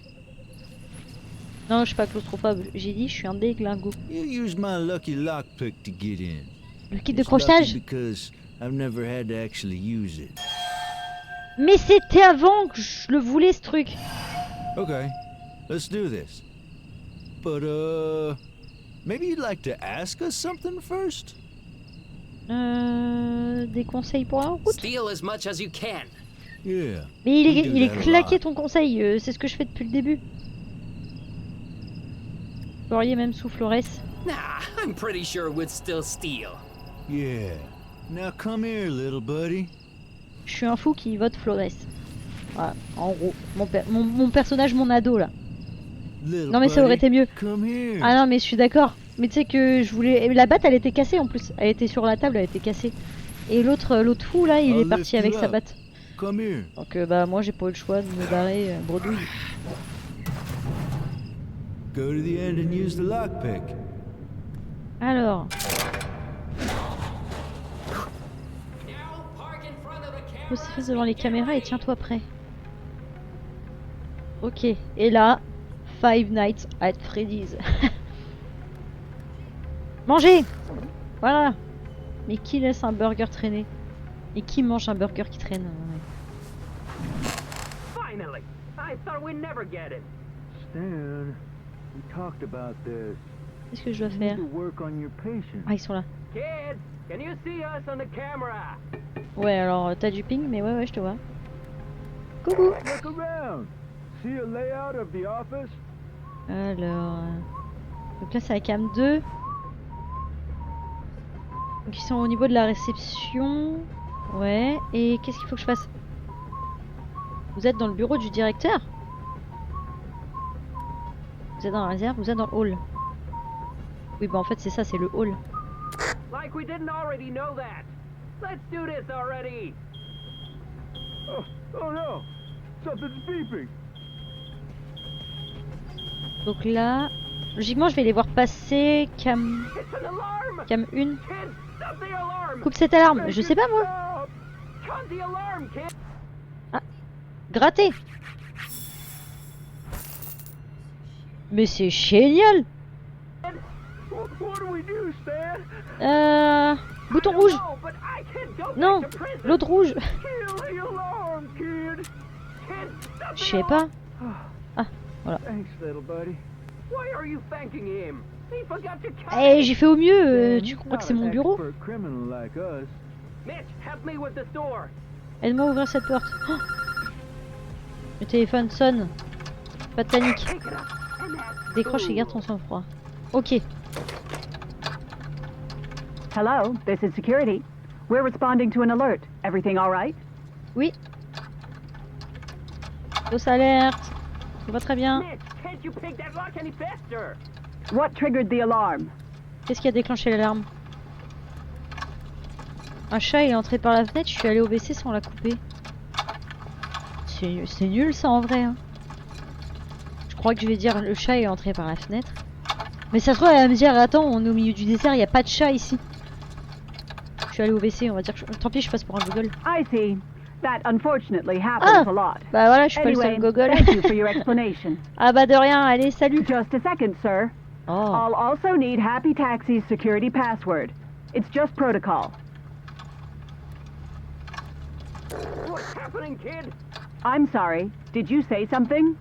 Non, je suis pas claustrophobe. J'ai dit, je suis un déglingo. You used my lucky lockpick to get in. Le kit de It's lucky crochetage? because I've never had to actually use it. Mais c'était avant que je le voulais, ce truc. Okay, let's do this. But, maybe you'd like to ask us something first? Des conseils pour la route? Steal as much as you can. Yeah. Mais we do il est that a claqué lot. ton conseil, c'est ce que je fais depuis le début. Laurier même sous Flores. Nah, I'm pretty sure we'd still steal. Yeah. Now come here, little buddy. Je suis un fou qui vote Flores. Voilà, en gros, mon personnage, mon ado là. Little Non mais ça aurait buddy, été mieux. Come here. Ah non mais je suis d'accord. Mais tu sais que je voulais... La batte elle était cassée en plus. Elle était sur la table, elle était cassée. Et l'autre fou là, il I'll est parti lift you avec sa up. batte. Come here. Donc bah moi j'ai pas eu le choix de me barrer bredouille. Go to the end and use the lockpick. Alors... Pose devant les caméras et tiens-toi prêt. Ok, et là, Five Nights at Freddy's. Mangez! Voilà. Mais qui laisse un burger traîner? Et qui mange un burger qui traîne? Finally! I thought we'd never get it. Stan, we talked about this. Qu'est-ce que je dois You faire? need to work on your patience. Ah, ils sont là. Kid, can you see us on the camera? Ouais, alors t'as du ping, mais ouais, je te vois. Coucou! Look around. See a layout of the office? Alors... Donc là, c'est la cam 2. Donc ils sont au niveau de la réception. Ouais, et qu'est-ce qu'il faut que je fasse? Vous êtes dans le bureau du directeur? Vous êtes dans la réserve? Vous êtes dans le hall? Oui, bah en fait c'est ça, c'est le hall. Like we didn't already know that. Let's do this already. Oh no! Something's beeping. Donc là, logiquement je vais les voir passer. Cam... It's an alarm. Cam 1. Kid, stop the alarm. Coupe cette alarme, je sais pas moi. Cut the alarm, kid. Gratter. Mais c'est génial. What do we do, Stan? Bouton rouge. No, but I can't go Non, back to prison. l'autre rouge. Kill the alarm, kid. Kid, stop Je the sais pas. Ah, voilà. Thanks, little buddy. Why are you thanking him? He forgot to cut Eh, it. j'ai fait au mieux. Stan, Tu he's crois que not c'est an mon bureau? expert criminal like us. Mitch, help me with this door. Aide-moi à ouvrir cette porte. Oh, le téléphone sonne. Pas de panique. Take it up. And that's Décroche et garde ton sang-froid. Ok. Hello, this is security. We're responding to an alert. Everything all right? Oui. Fausse alerte. Tout va très bien. Mitch, can't you pick that lock any faster? What triggered the alarm? Qu'est-ce qui a déclenché l'alarme? Un chat il est entré par la fenêtre, je suis allé au WC sans la couper. C'est nul ça en vrai. Hein. Je crois que je vais dire le chat est entré par la fenêtre. Mais ça se trouve elle va me dire attends on est au milieu du désert, il n'y a pas de chat ici. Je suis allé au WC, on va dire que tant pis je passe pour un gogol. I see. That unfortunately happens a lot. Bah voilà, je suis pas le Anyway, seul gogol. thank you for your explanation. Ah bah de rien, allez salut. Just a second, sir. Oh. I'll also need Happy Taxi's security password. It's just protocol. What's happening, kid? I'm sorry. Did you say something?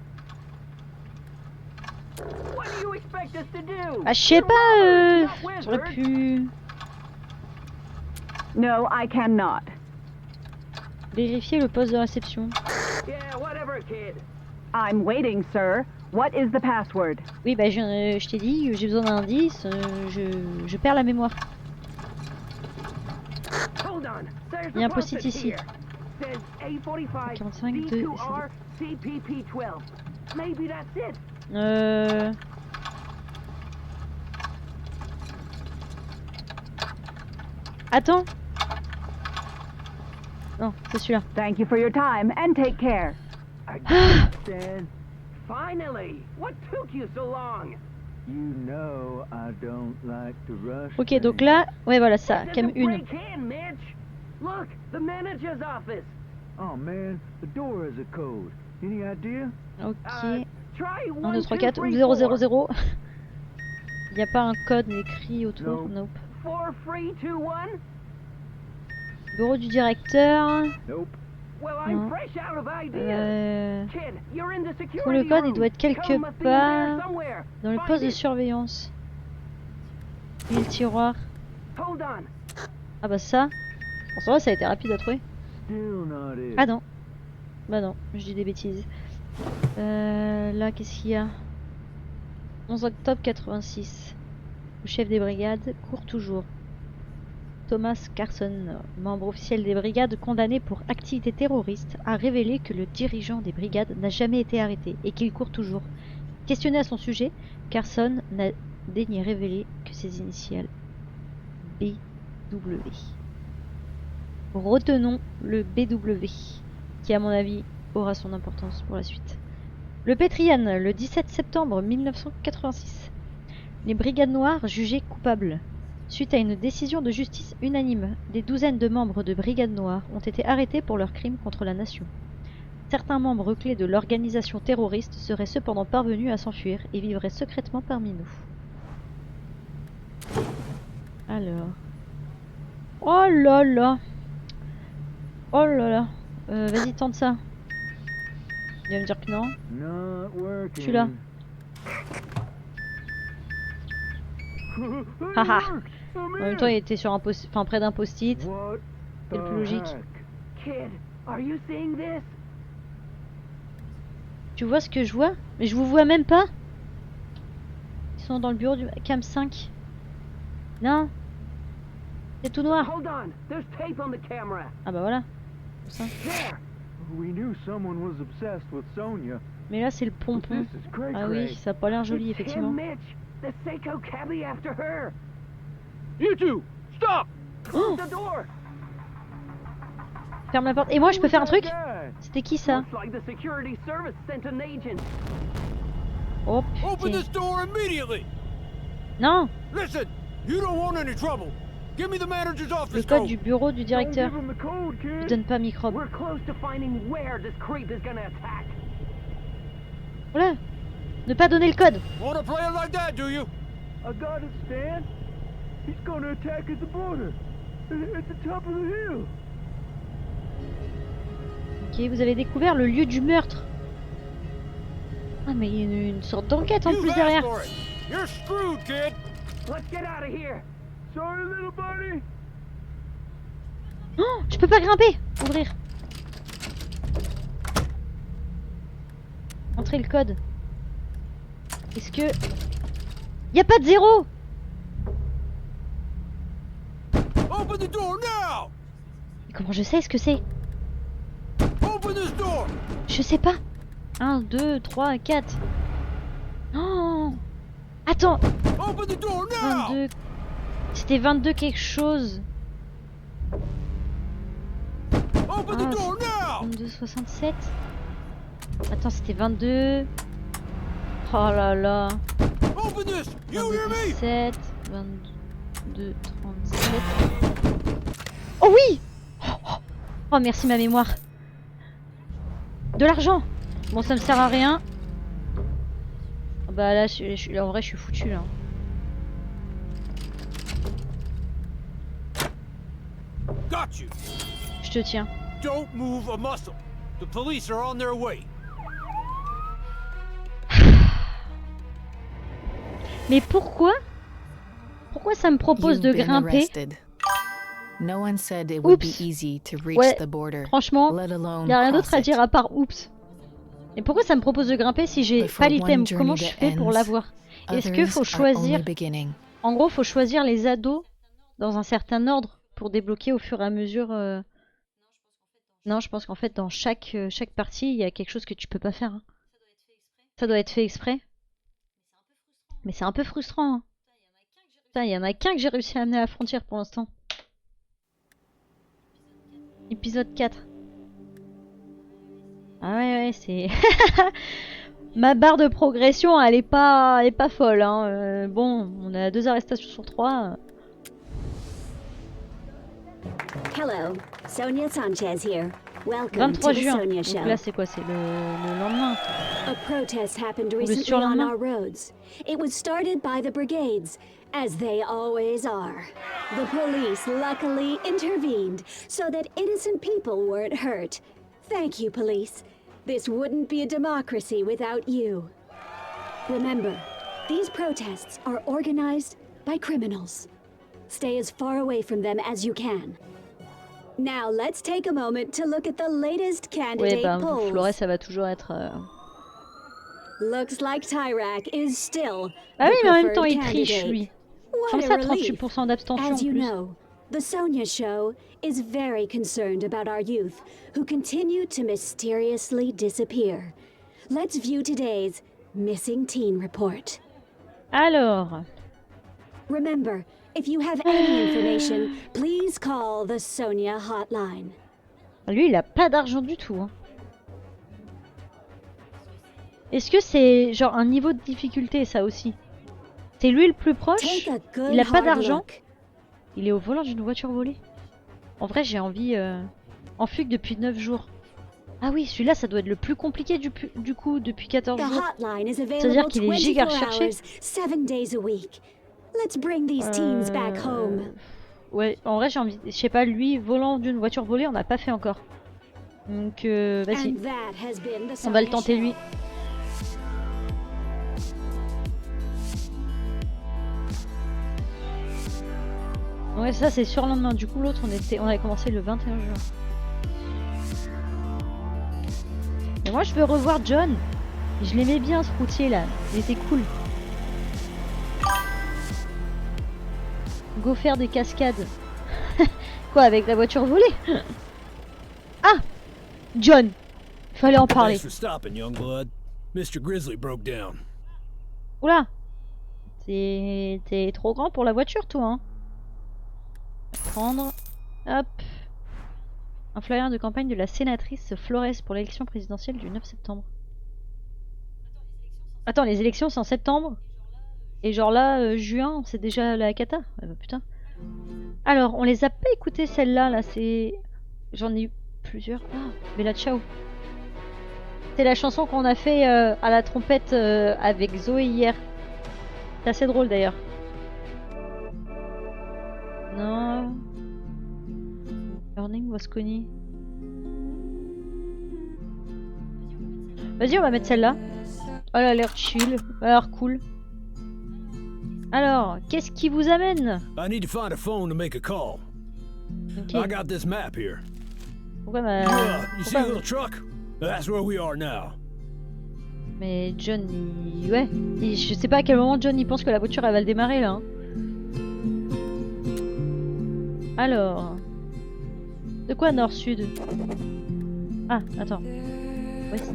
What do you expect us to do? Ah je sais pas, j'aurais pu... No, I cannot. Vérifier le poste de réception. Yeah, whatever, kid. I'm waiting, sir. What is the password? Oui bah je t'ai dit, j'ai besoin d'un indice, je perds la mémoire. Hold on. There's Il y a un the post-it process ici. here. Says A45 45 de... D2R CPP12. Maybe that's it. Attends. Non, c'est celui-là. Thank you for your time and take care. I understand. Finally! What took you so long? You know I don't like to rush. Ok, donc là, ouais voilà ça, There's cam a 1. break in, Mitch. Look, the manager's office. Oh man, the door has a code. Any idea? Ok. Try 1, 2, 3, 4, 0, 0, 0. Il n'y a pas un code écrit autour. Nope. 4321? Bureau du directeur. Nope. Well, I'm fresh out of ideas. Kid, you're in the Pour le security code, il room. doit être quelque Code must be in there part somewhere. dans le Find poste de it. surveillance. Et le tiroir. Hold on. Ah bah ça. Bon, ça va, ça a été rapide à trouver. Still not it. Ah non. Bah non, je dis des bêtises. Là, qu'est-ce qu'il y a? 11 octobre 86. Le chef des brigades court toujours. Thomas Carson, membre officiel des brigades condamné pour activité terroriste, a révélé que le dirigeant des brigades n'a jamais été arrêté et qu'il court toujours. Questionné à son sujet, Carson n'a daigné révéler que ses initiales BW. Retenons le BW, qui à mon avis aura son importance pour la suite. Le Pétriane, le 17 septembre 1986. Les brigades noires jugées coupables. Suite à une décision de justice unanime, des douzaines de membres de brigades noires ont été arrêtés pour leurs crimes contre la nation. Certains membres clés de l'organisation terroriste seraient cependant parvenus à s'enfuir et vivraient secrètement parmi nous. Alors... Oh là là! Oh là là! Vas-y, tente ça. Il va me dire que non. Je suis là. Haha! En même temps, il était sur un post, enfin près d'un post-it. C'est le plus logique. Kid, are you seeing this? Tu vois ce que je vois? Mais je vous vois même pas. Ils sont dans le bureau du cam 5. Non. C'est tout noir. Hold on. There's tape on the camera. Ah bah voilà. Ça. There. We knew someone was obsessed with Sonia. Mais là c'est le pompon. Ah oui, ça a pas l'air joli effectivement. Mitch, the Seiko cabbie after her. You two, stop! Oh, The door. ferme la porte. Et moi je peux faire un truc? C'était qui ça? Looks like the security service sent an agent. Oh Open putain. this door immediately! Non! Listen, you don't want any trouble. Give me the manager's Le office code code. du bureau du directeur. Je donne pas microbe. We're close to finding where this creep is gonna attack. Voilà. Ne pas donner le code. Want to play it like that, do you? I got it, Stan. He's gonna attack at the border. At the top of the hill. Ok, vous avez découvert le lieu du meurtre. Ah mais il y a une sorte d'enquête en plus derrière. You're screwed, kid. Let's get out of here. Sorry, little buddy. Oh, je peux pas grimper. Ouvrir. Entrer le code. Est-ce que... Y a pas de 0. Open the door now! Mais comment je sais ce que c'est? Je sais pas. 1, 2, 3, 4. Oh! Attends! 22. C'était 22 quelque chose. 22, 67. Attends, c'était 22. Oh là là. 22, 17, 22, 37. Oh oui! Oh merci ma mémoire. De l'argent. Bon ça me sert à rien. Bah là, en vrai je suis foutu là. Je te tiens. Don't move a muscle. The police are on their way. Mais pourquoi? Pourquoi ça me propose de grimper? No one said it would be easy to reach the border. Franchement, let alone y a rien cross d'autre à it. dire à part oups. Et pourquoi ça me propose de grimper si j'ai But pas for l'item? one journey Comment je that fais pour ends, l'avoir? Est-ce que others faut are choisir? only beginning. En gros, faut choisir les ados dans un certain ordre pour débloquer au fur et à mesure. Non, je pense qu'en fait, dans chaque partie, il y a quelque chose que tu peux pas faire. Hein. Ça doit être fait exprès. Mais c'est un peu frustrant. Hein. Putain, il y en a qu'un que j'ai réussi à amener à la frontière pour l'instant. Épisode 4. Ah ouais, c'est... Ma barre de progression, elle est pas folle. Hein. Bon, on a 2 arrestations sur 3. Hello, Sonia Sanchez here. Welcome to 23 the juin. Sonia Donc Show. là, c'est quoi? C'est le lendemain. A protest happened le recently on surlendemain. our roads. It was started by the brigades, as they always are. The police luckily intervened so that innocent people weren't hurt. Thank you, police. This wouldn't be a democracy without you. Remember, these protests are organized by criminals. Stay as far away from them as you can. Now let's take a moment to look at the latest Ouais, candidate bah, polls. Flores, ça va toujours être... Looks like Tyrak is still Ah oui, the mais en même temps, preferred il triche, candidate. lui. What Comme a ça, relief. 38% d'abstention en As you plus. know, the Sonia Show is very concerned about our youth who continue to mysteriously disappear. Let's view today's Missing Teen Report. Alors... Remember, if you have any information, please call the Sonia hotline. Lui, il a pas d'argent du tout. Hein. Est-ce que c'est genre un niveau de difficulté, ça aussi? C'est lui le plus proche? Take a good Il a pas hard d'argent? look. Il est au volant d'une voiture volée. En vrai, j'ai envie... En fugue depuis 9 jours. Ah oui, celui-là, ça doit être le plus compliqué du coup, depuis 14 The jours. hotline is C'est-à-dire available qu'il est giga 24 recherché. hours, 7 days a week. Let's bring these teens back home. Ouais, en vrai, j'ai envie... Je sais pas, lui, volant d'une voiture volée, on n'a pas fait encore. Donc, vas-y. And that has been the On va le Sonia tenter, Show. lui. Ouais, ça, c'est sur le lendemain. Du coup, l'autre, on avait commencé le 21 juin. Mais moi, je veux revoir John. Je l'aimais bien, ce routier, là. Il était cool. Go faire des cascades. Quoi, avec la voiture volée? Ah! John! Fallait en parler. Thanks for stopping, young blood. Mr. Grizzly broke down. Oula! T'es trop grand pour la voiture, toi, hein? Prendre. Hop. Un flyer de campagne de la sénatrice Flores pour l'élection présidentielle du 9 septembre. Attends, les élections c'est en septembre? Et genre là, juin, c'est déjà la cata? Ah bah putain. Alors, on les a pas écoutées celles-là, là, c'est... J'en ai eu plusieurs. Ah, Bella Ciao. C'est la chanson qu'on a fait à la trompette avec Zoé hier. C'est assez drôle d'ailleurs. Non. Learning Wasconi. Vas-y, on va mettre celle-là. Oh, elle a l'air chill, elle a l'air cool. Alors, qu'est-ce qui vous amène? I need to find a phone to make a call. Ok. I got this map here. Pourquoi ma... You see a little truck? That's where we are now. Mais John, ouais. Je sais pas à quel moment John il pense que la voiture elle va le démarrer là. Hein. Alors, De quoi nord-sud? Ah, attends. Ouest.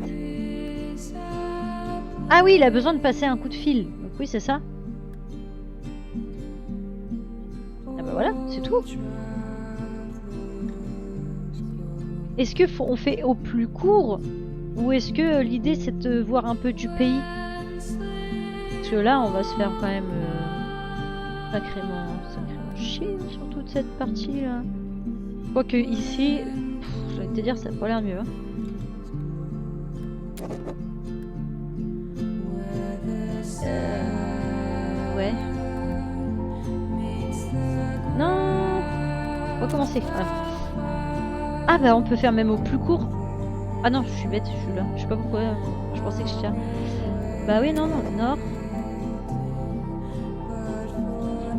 Ah oui, il a besoin de passer un coup de fil. Donc oui, c'est ça. Ah bah voilà, c'est tout. Est-ce que on fait au plus court ou est-ce que l'idée c'est de voir un peu du pays? Parce que là, on va se faire quand même sacrément chier sur toute cette partie là. Quoique ici, je vais te dire, ça a pas l'air mieux. Hein. Ouais. Non. On va commencer. Voilà. Ah bah on peut faire même au plus court. Ah non, je suis bête, je suis là. Je sais pas pourquoi. Je pensais que j'étais là. Bah oui, non, nord.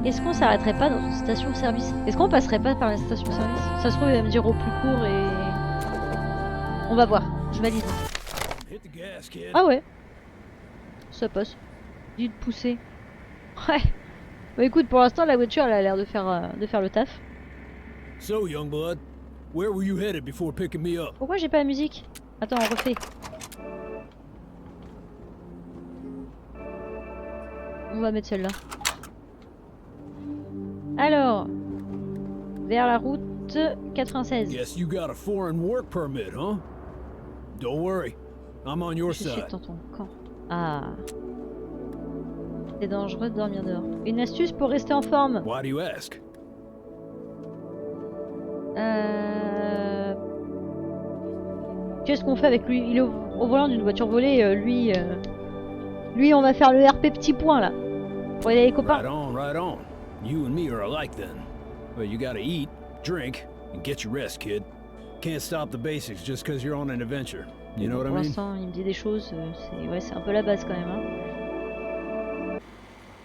Est-ce qu'on s'arrêterait pas dans une station-service? Est-ce qu'on passerait pas par la station-service? Ça se trouve, il va me dire au plus court et... On va voir, je valide. Ah ouais. Ça passe. Dit de pousser. Ouais. Bah écoute, pour l'instant, la voiture, elle a l'air de faire le taf. So, young blood, where were you headed before picking me up? Pourquoi j'ai pas la musique? Attends, on refait. On va mettre celle-là. Alors, vers la route 96. Guess you got a foreign work permit, huh? Don't worry, I'm on your Je suis side. dans ton camp. Ah. C'est dangereux de dormir dehors. Une astuce pour rester en forme. Why do you ask? Qu'est-ce qu'on fait avec lui? Il est au volant d'une voiture volée. Lui, on va faire le RP petit point là. Pour aider les copains. Right on, right on. You and me are alike then. But you gotta eat, drink, and get your rest, kid. Can't stop the basics just because you're on an adventure. You know what I Pour mean? l'instant, il me dit des choses. C'est un peu la base quand même. Hein.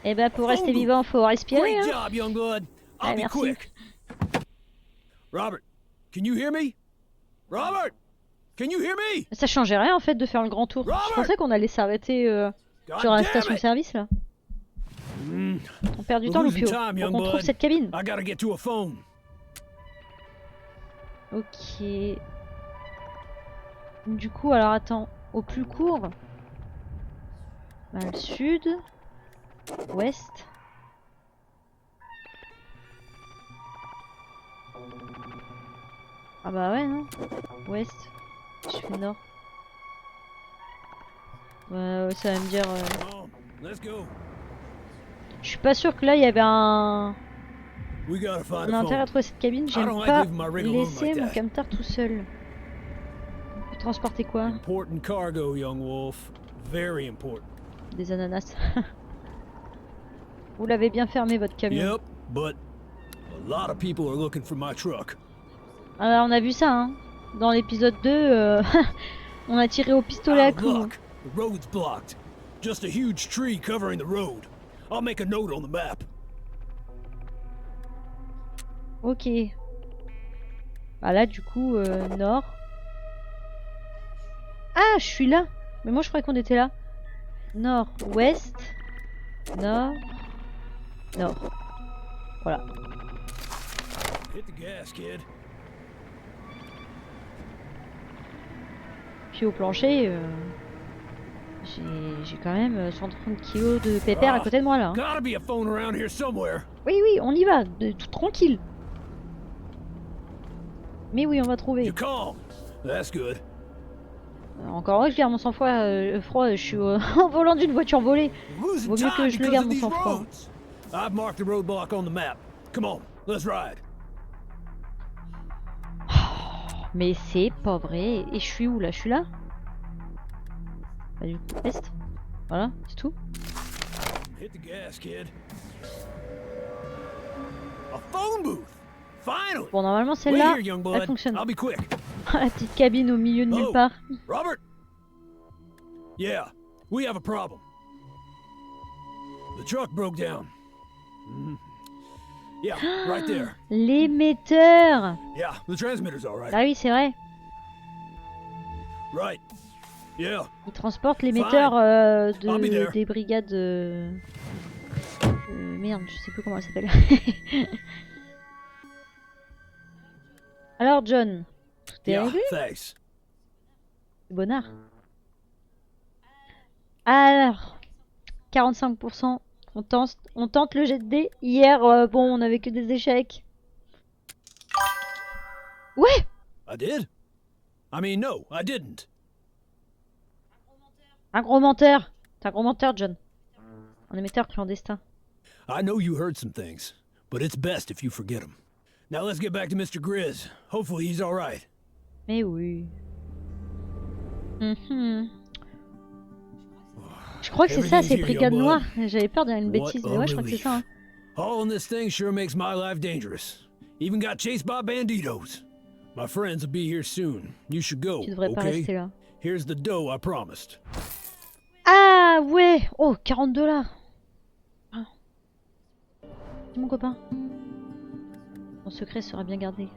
Et bah pour rester vivant, faut respirer. Great Hein. job, young blood. I'll Ah, be merci. quick. Robert, can you hear me? Robert, can you hear me? Ça changeait rien en fait de faire le grand tour. Je pensais qu'on allait s'arrêter sur la station-service là. On perd du temps, Loupio. Faut qu'on trouve cette cabine. I gotta get to a phone. Ok. Du coup, alors attends. Au plus court. Bah, le sud. Ouest. Ah bah ouais, non? Ouest. Je fais nord. Ouais, ça va me dire... Je suis pas sûr que là il y avait un intérêt à trouver cette cabine. J'aime pas laisser mon camtar tout seul. Vous transportez quoi? Important cargo, young wolf. Very important. Des ananas. Vous l'avez bien fermé votre camion. Yep, but a lot of people are looking for my truck. Alors on a vu ça, hein. Dans l'épisode 2, on a tiré au pistolet à clous. The road's blocked. Just a huge tree covering the road. I'll make a note on the map. Ok. Bah là du coup, nord. Ah, je suis là. Mais moi je croyais qu'on était là. Nord, ouest. Nord. Nord. Voilà. Hit the gas, kid. Puis au plancher, j'ai quand même 130 kilos de pépère à côté de moi là. Hein. Gotta be a phone around here somewhere. Oui, oui, on y va, tout tranquille. Mais oui, on va trouver. You calm. That's good. Encore heureux que je garde mon sang-froid. Froid, je suis au volant d'une voiture volée. Vaut mieux que je le garde mon sang-froid. I've marked the roadblock on the map. Come on, let's ride. Mais c'est pas vrai. Et je suis où là? Je suis là? Bah du coup, est. Voilà, c'est tout. Hit the gas, kid. A phone booth. Finally. Bon, normalement celle-là, elle fonctionne. I'll be quick. La petite cabine au milieu de nulle part. Robert. Yeah, we have a problem. The truck broke down. Yeah, right there. L'émetteur. Yeah, the transmitter's all right. Ah oui, c'est vrai. Right. Yeah. Il transporte l'émetteur des brigades. Merde, je sais plus comment elle s'appelle. Alors John, tout est Yeah, réglé? thanks. Bonnard. Alors, 45%. On tente le jet de dés. Hier, bon, on avait que des échecs. Ouais! I did? I mean, no, I didn't. Un gros menteur. T'es un gros menteur, John. Un émetteur clandestin. I know you heard some things, but it's best if you forget them. Now let's get back to Mr. Grizz. Hopefully he's all right. Mais oui. Mhm. Je crois que c'est ça, c'est Brigade Noire. J'avais peur de dire une bêtise, mais ouais, je crois que c'est ça. Hein. All in this thing sure makes my life dangerous. Even got chased by banditos. My friends will be here soon. You should go, Tu devrais pas rester okay? là. Here's the dough I promised. Ah ouais! Oh, 40 $. Ah. C'est mon copain. Son secret sera bien gardé.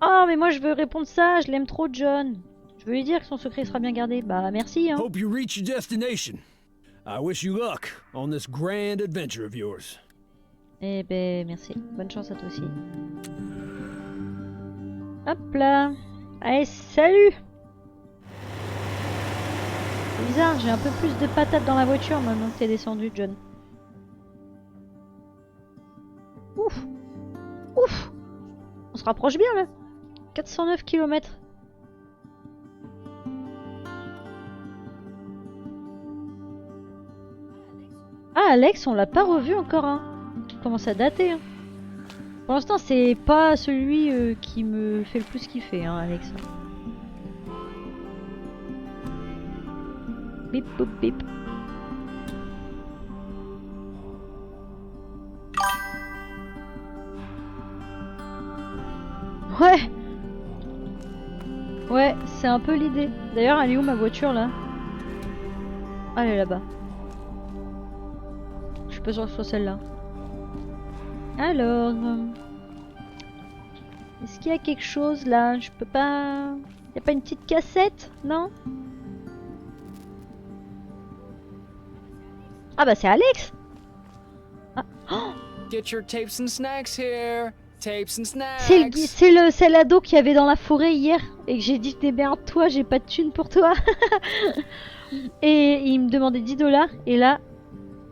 Oh, mais moi je veux répondre ça, je l'aime trop, John. Je veux lui dire que son secret sera bien gardé. Bah merci, hein. Hope you reach your destination. I wish you luck on this grand adventure of yours. Eh ben, merci. Bonne chance à toi aussi. Hop là. Allez, salut! C'est bizarre, j'ai un peu plus de patates dans la voiture maintenant que t'es descendu, John. Ouf! Ouf! On se rapproche bien là. 409 km. Ah, Alex, on l'a pas revu encore, hein. Il commence à dater, hein. Pour l'instant, c'est pas celui qui me fait le plus kiffer, hein, Alex. Bip, boop, bip. Ouais. Ouais, c'est un peu l'idée. D'ailleurs, elle est où ma voiture là? Ah, elle est là-bas. Je suis pas sûre que ce soit celle-là. Alors... Est-ce qu'il y a quelque chose là? Je peux pas... Y a pas une petite cassette? Non? Ah bah c'est Alex! Ah. Oh, Get your tapes and snacks here. Tapes and snacks. c'est l'ado qu'il y avait dans la forêt hier et que j'ai dit démerde-toi, j'ai pas de thune pour toi. Et il me demandait 10 $ et là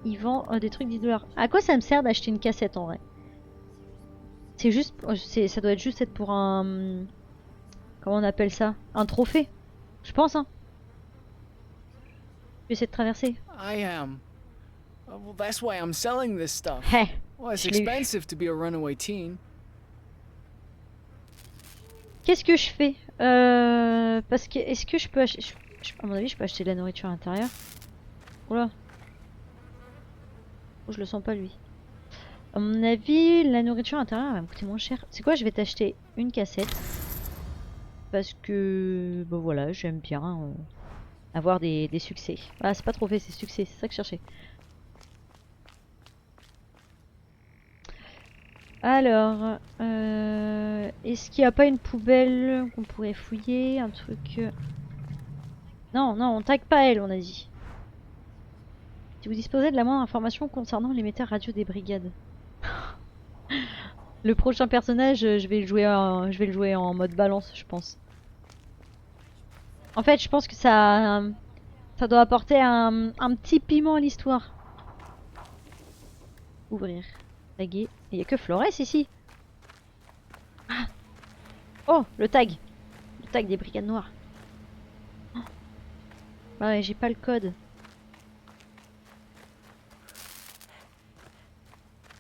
il vend des trucs 10 $. À quoi ça me sert d'acheter une cassette en vrai? C'est juste, ça doit être juste être pour un, comment on appelle ça? Un trophée, je pense, hein. Je vais essayer de traverser. I am. Well, that's why I'm selling this stuff. Hey, Well, it's je l'ai eu. expensive to be a runaway teen. Qu'est-ce que je fais? Parce que est-ce que je peux acheter, à mon avis, je peux acheter de la nourriture à l'intérieur. Oula. Oh, je le sens pas lui. À mon avis, la nourriture à l'intérieur va me coûter moins cher. C'est quoi? Je vais t'acheter une cassette. Parce que... Bon voilà, j'aime bien avoir des succès. Ah, c'est pas trophée, c'est succès, c'est ça que je cherchais. Alors... est-ce qu'il n'y a pas une poubelle qu'on pourrait fouiller? Un truc... Non, non, on tag pas elle, on a dit. Si vous disposez de la moindre information concernant l'émetteur radio des brigades. Le prochain personnage, je vais le jouer en mode balance, je pense. En fait, je pense que ça doit apporter un petit piment à l'histoire. Ouvrir. Taguer. Il n'y a que Flores ici. Ah. Oh, le tag. Le tag des brigades noires. Oh. Ouais, j'ai pas le code.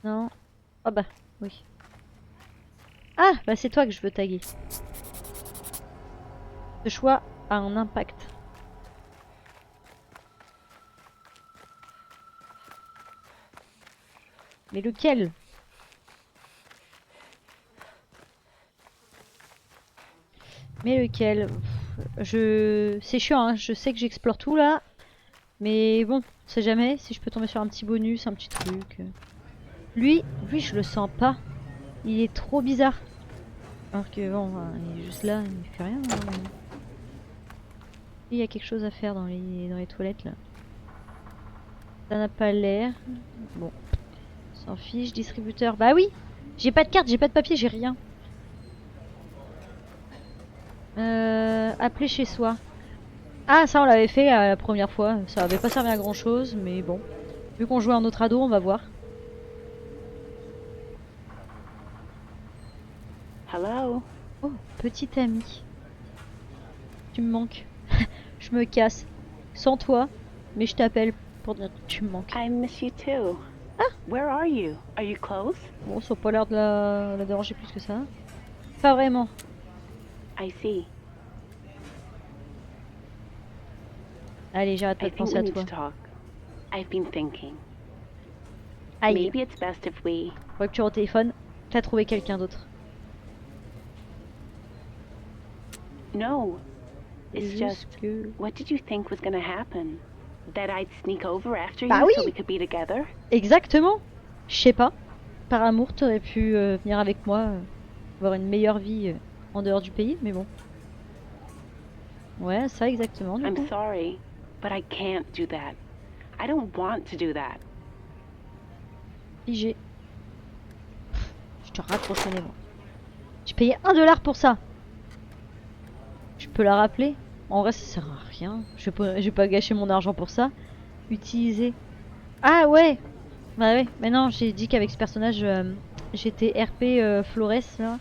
Non. Oh bah, oui. Ah, bah c'est toi que je veux taguer. Ce choix a un impact. Mais lequel? Mais lequel? C'est chiant, hein. Je sais que j'explore tout là. Mais bon, on sait jamais si je peux tomber sur un petit bonus, un petit truc. Lui, je le sens pas. Il est trop bizarre. Alors que bon, il est juste là, il fait rien. Il y a quelque chose à faire dans les toilettes là. Ça n'a pas l'air. Bon. S'en fiche, distributeur. Bah oui! J'ai pas de carte, j'ai pas de papier, j'ai rien. Appeler chez soi. Ah, ça on l'avait fait la première fois. Ça avait pas servi à grand chose, mais bon. Vu qu'on jouait en autre ado, on va voir. Hello? Oh, petit ami. Tu me manques. Je me casse. Sans toi, mais je t'appelle pour dire que tu me manques. I miss you too. Ah! Where are you? Are you close? Bon, ça n'a pas l'air de la déranger plus que ça. Pas vraiment. I see. Allez, j'arrête pas I de think penser we à need toi. to talk. I've been thinking. Aïe. Maybe it's best if we... Rupture au téléphone. T'as trouvé quelqu'un d'autre. No. It's Juste just... que... What did you think was gonna happen? That I'd sneak over after Bah you oui. so we could be together? Exactement. Je sais pas. Par amour, t'aurais pu venir avec moi, avoir une meilleure vie en dehors du pays, mais bon. Ouais, ça exactement. Du coup. I'm sorry, but I can't do that. I don't want to do that. Figé. Je te raccroche les moi. J'ai payé $1 pour ça. Je peux la rappeler? En vrai, ça sert à rien. Je vais pas gâcher mon argent pour ça. Utiliser. Ah ouais. Bah ouais. Mais non, j'ai dit qu'avec ce personnage, j'étais RP Flores là.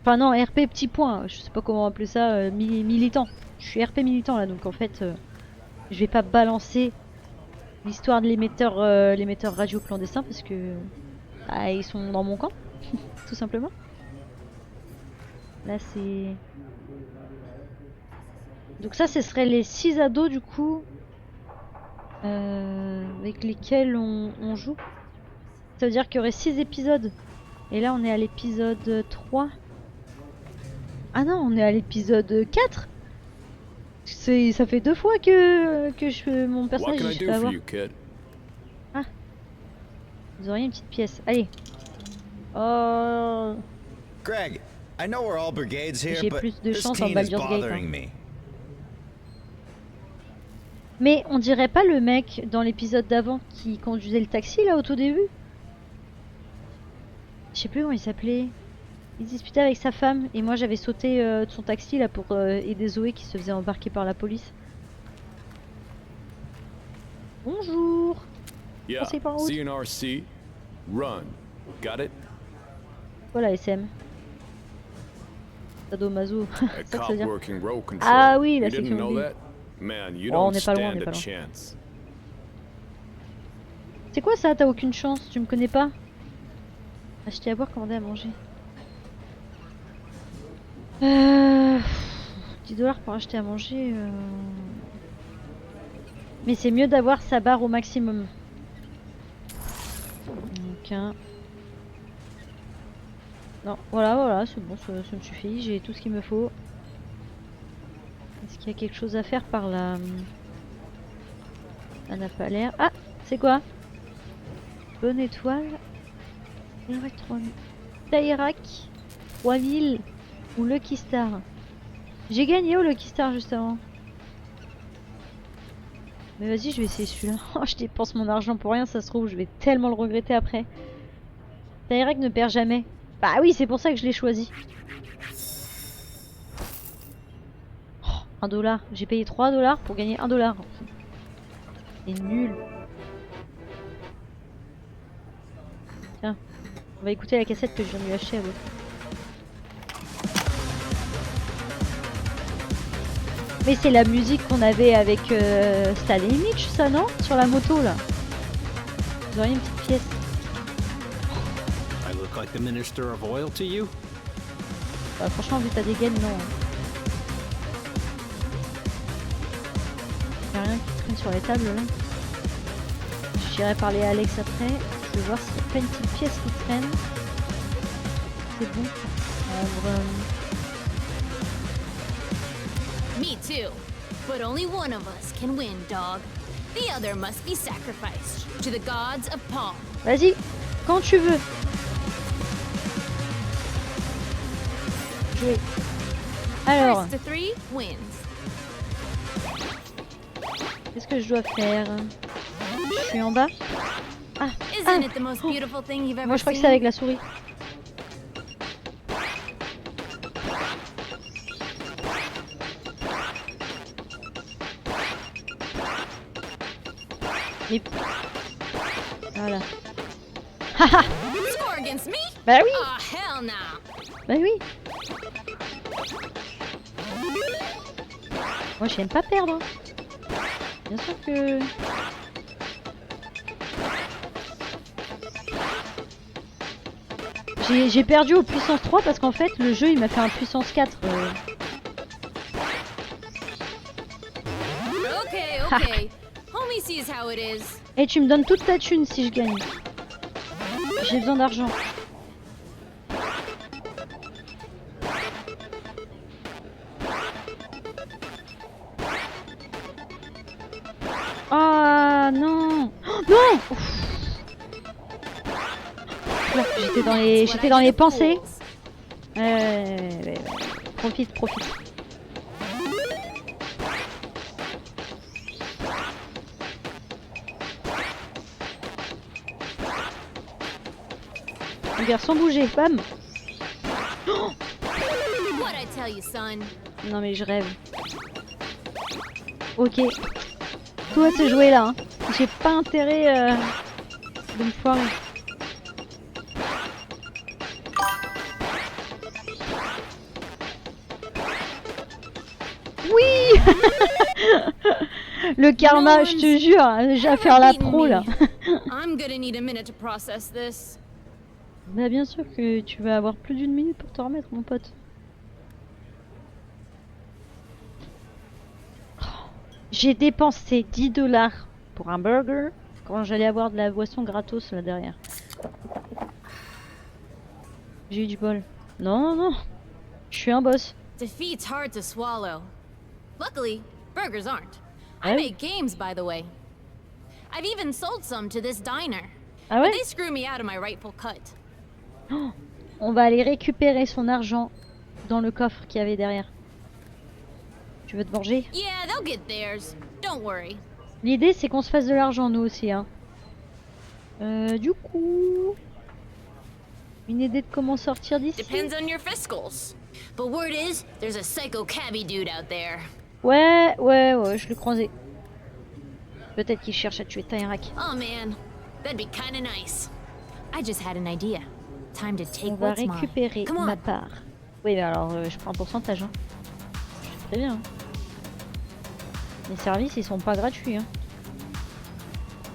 Enfin non, RP petit point. Je sais pas comment appeler ça. Militant. Je suis RP militant là, donc en fait, je vais pas balancer l'histoire de l'émetteur radio clandestin parce que bah, ils sont dans mon camp, tout simplement. Là c'est... Donc ça, ce serait les 6 ados du coup avec lesquels on joue. Ça veut dire qu'il y aurait 6 épisodes. Et là on est à l'épisode 3. Ah non, on est à l'épisode 4. Ça fait 2 fois que mon personnage je peux avoir. Ah. Vous auriez une petite pièce. Allez. Oh. Greg, I know we're all brigades here, J'ai but plus de this chance en teen is Baldur's Gate. bothering Hein. me. Mais on dirait pas le mec dans l'épisode d'avant qui conduisait le taxi là au tout début? Je sais plus comment il s'appelait. Il disputait avec sa femme et moi j'avais sauté de son taxi là pour aider Zoé qui se faisait embarquer par la police. Bonjour. Yeah, Conseil par route. CNRC, run. Got it? Voilà SM. Sadomaso. A C'est ça que ça veut cop dire. working road control. Ah oui, la You didn't section know B. that? Man, you Oh, on don't est pas loin, on stand est a pas loin. chance. C'est quoi ça? T'as aucune chance? Tu me connais pas? Acheter à boire, commander à manger. 10$ pour acheter à manger. Mais c'est mieux d'avoir sa barre au maximum. Donc un. Non, voilà, c'est bon, ça me suffit. J'ai tout ce qu'il me faut. Est-ce qu'il y a quelque chose à faire par là? Ça n'a pas l'air. Ah, c'est quoi? Bonne étoile. Tairak 3000. Tairak 3000 ou Lucky Star. J'ai gagné au Lucky Star juste avant. Mais vas-y, je vais essayer celui-là. Oh, je dépense mon argent pour rien, ça se trouve, je vais tellement le regretter après. Tairak ne perd jamais. Bah oui, c'est pour ça que je l'ai choisi. Oh, $1. J'ai payé $3 pour gagner $1. C'est nul. Tiens, on va écouter la cassette que je viens de lui acheter à l'autre. Mais c'est la musique qu'on avait avec Stanley Mitch, ça non? Sur la moto là. Vous auriez une petite pièce. I look like the minister of oil to you? Bah, franchement, vu ta dégaine, non. Y'a rien qui traîne sur les tables là. J'irai parler à Alex après. Je vais voir s'il n'y a pas une petite pièce qui traîne. C'est bon. Me too. But only one of us can win, dog. The other must be sacrificed to the gods of Palm. Vas-y, quand tu veux. Jouer. Alors, First to 3 wins. qu'est-ce que je dois faire? Je suis en bas. Ah, Isn't it the most beautiful thing you've ever moi je crois que seen? c'est avec la souris. Mais... Voilà. Score against me? Bah oui. Oh, hell no. Bah oui. Moi j'aime pas perdre. Bien sûr que... J'ai perdu au puissance 3 parce qu'en fait le jeu il m'a fait un puissance 4. Okay. Homie sees how it is. Et tu me donnes toute ta thune si je gagne. J'ai besoin d'argent. Ah non. Oh, non. J'étais dans les pensées. Ouais. Profite. Regarde, sans bouger, bam. Oh, What I tell you, son. non mais je rêve. Ok. Toi c'est joué là. Hein. J'ai pas intérêt de me foirer. Oui. Le karma, je te jure, j'ai à faire la pro là. I'm gonna need a minute to process this. Bah bien sûr que tu vas avoir plus d'une minute pour te remettre mon pote. J'ai dépensé 10 $ pour un burger quand j'allais avoir de la boisson gratos là derrière. J'ai eu du bol. Non. Je suis un boss. Defeat's hard to swallow. Luckily, burgers aren't. I Ah oui? make games, by the way. I've even sold some to this diner. Ah ouais? But they screw me out of my rightful cut. Oh, on va aller récupérer son argent dans le coffre qu'il y avait derrière. Tu veux te venger? Yeah, they'll get theirs. Don't worry. L'idée c'est qu'on se fasse de l'argent nous aussi hein. Du coup... Une idée de comment sortir d'ici? Depends on your fiscals. But word is, there's a psycho cabbie dude out there. Ouais, je l'ai croisé. Peut-être qu'il cherche à tuer Tyrak. Oh man, that'd be kinda nice. I just had an idea. Time to take On va what's mine. récupérer Come on. ma part. Oui, mais alors je prends un pourcentage. Hein. Je sais très bien. Hein. Les services, ils sont pas gratuits. Hein.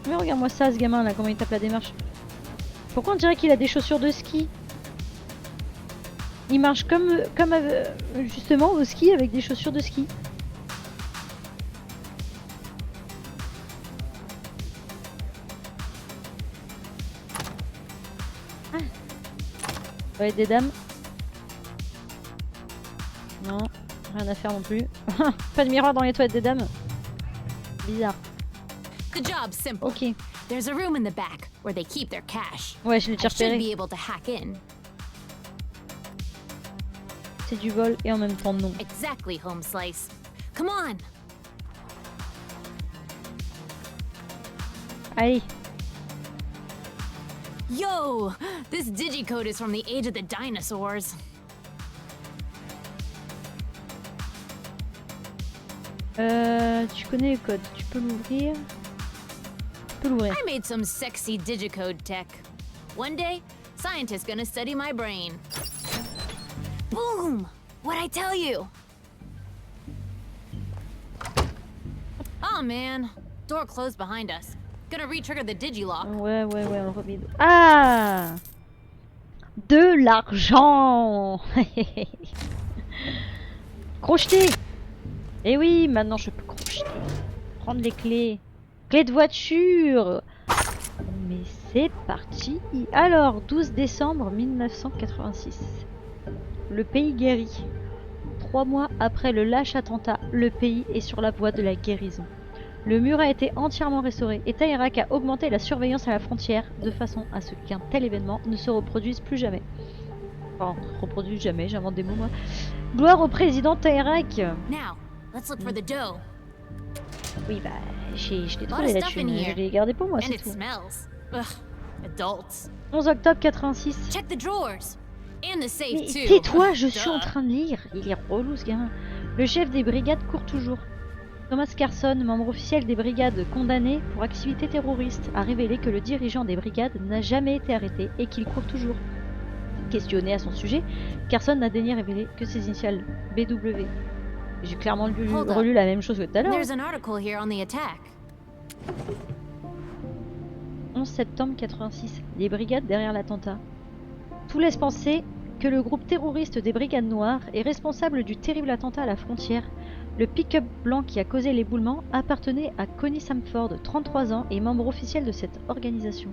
Mais regarde-moi ça, ce gamin là, comment il tape la démarche. Pourquoi on dirait qu'il a des chaussures de ski? Il marche comme justement au ski avec des chaussures de ski. Ah. Toilette des dames. Non, rien à faire non plus. Pas de miroir dans les toilettes des dames. Bizarre. The job's simple. Ok. There's a room in the back where they keep their cash. Ouais, je l'ai déjà I should repéré. be able to hack in. C'est du vol et en même temps non. Exactly, Home Slice. Come on. Allez. Yo, this digicode is from the age of the dinosaurs. Tu connais le code, tu peux l'ouvrir. Tu peux l'ouvrir. I made some sexy digicode tech. One day, scientists gonna study my brain. Boom! What'd I tell you? Oh man, door closed behind us. Gonna re-trigger the digilock. Ouais, on le remet. Ah! De l'argent! Crocheter! Eh oui, maintenant je peux crocheter. Prendre les clés. Clés de voiture! Mais c'est parti! Alors, 12 décembre 1986. Le pays guérit. 3 mois après le lâche attentat, le pays est sur la voie de la guérison. Le mur a été entièrement restauré et Tyrak a augmenté la surveillance à la frontière de façon à ce qu'un tel événement ne se reproduise plus jamais. Enfin, reproduise jamais, j'invente des mots moi. Gloire au président Tyrak! Now, let's look for the dough. Oui, bah, je l'ai Lot trouvé of la stuff in thune, here. je l'ai gardé pour moi, And c'est it tout. smells. Ugh, adults. 11 octobre 86. Check the drawers. And the safe Mais too. tais-toi, je suis en Duh. train de lire. Il est relou ce gamin. Le chef des brigades court toujours. Thomas Carson, membre officiel des brigades condamné pour activité terroriste, a révélé que le dirigeant des brigades n'a jamais été arrêté et qu'il court toujours. Questionné à son sujet, Carson n'a daigné révéler que ses initiales BW. J'ai clairement relu la même chose que tout à l'heure. There's an article here on the attack. 11 septembre 86, les brigades derrière l'attentat. Tout laisse penser que le groupe terroriste des Brigades Noires est responsable du terrible attentat à la frontière. Le pick-up blanc qui a causé l'éboulement appartenait à Connie Samford, 33 ans, et membre officiel de cette organisation.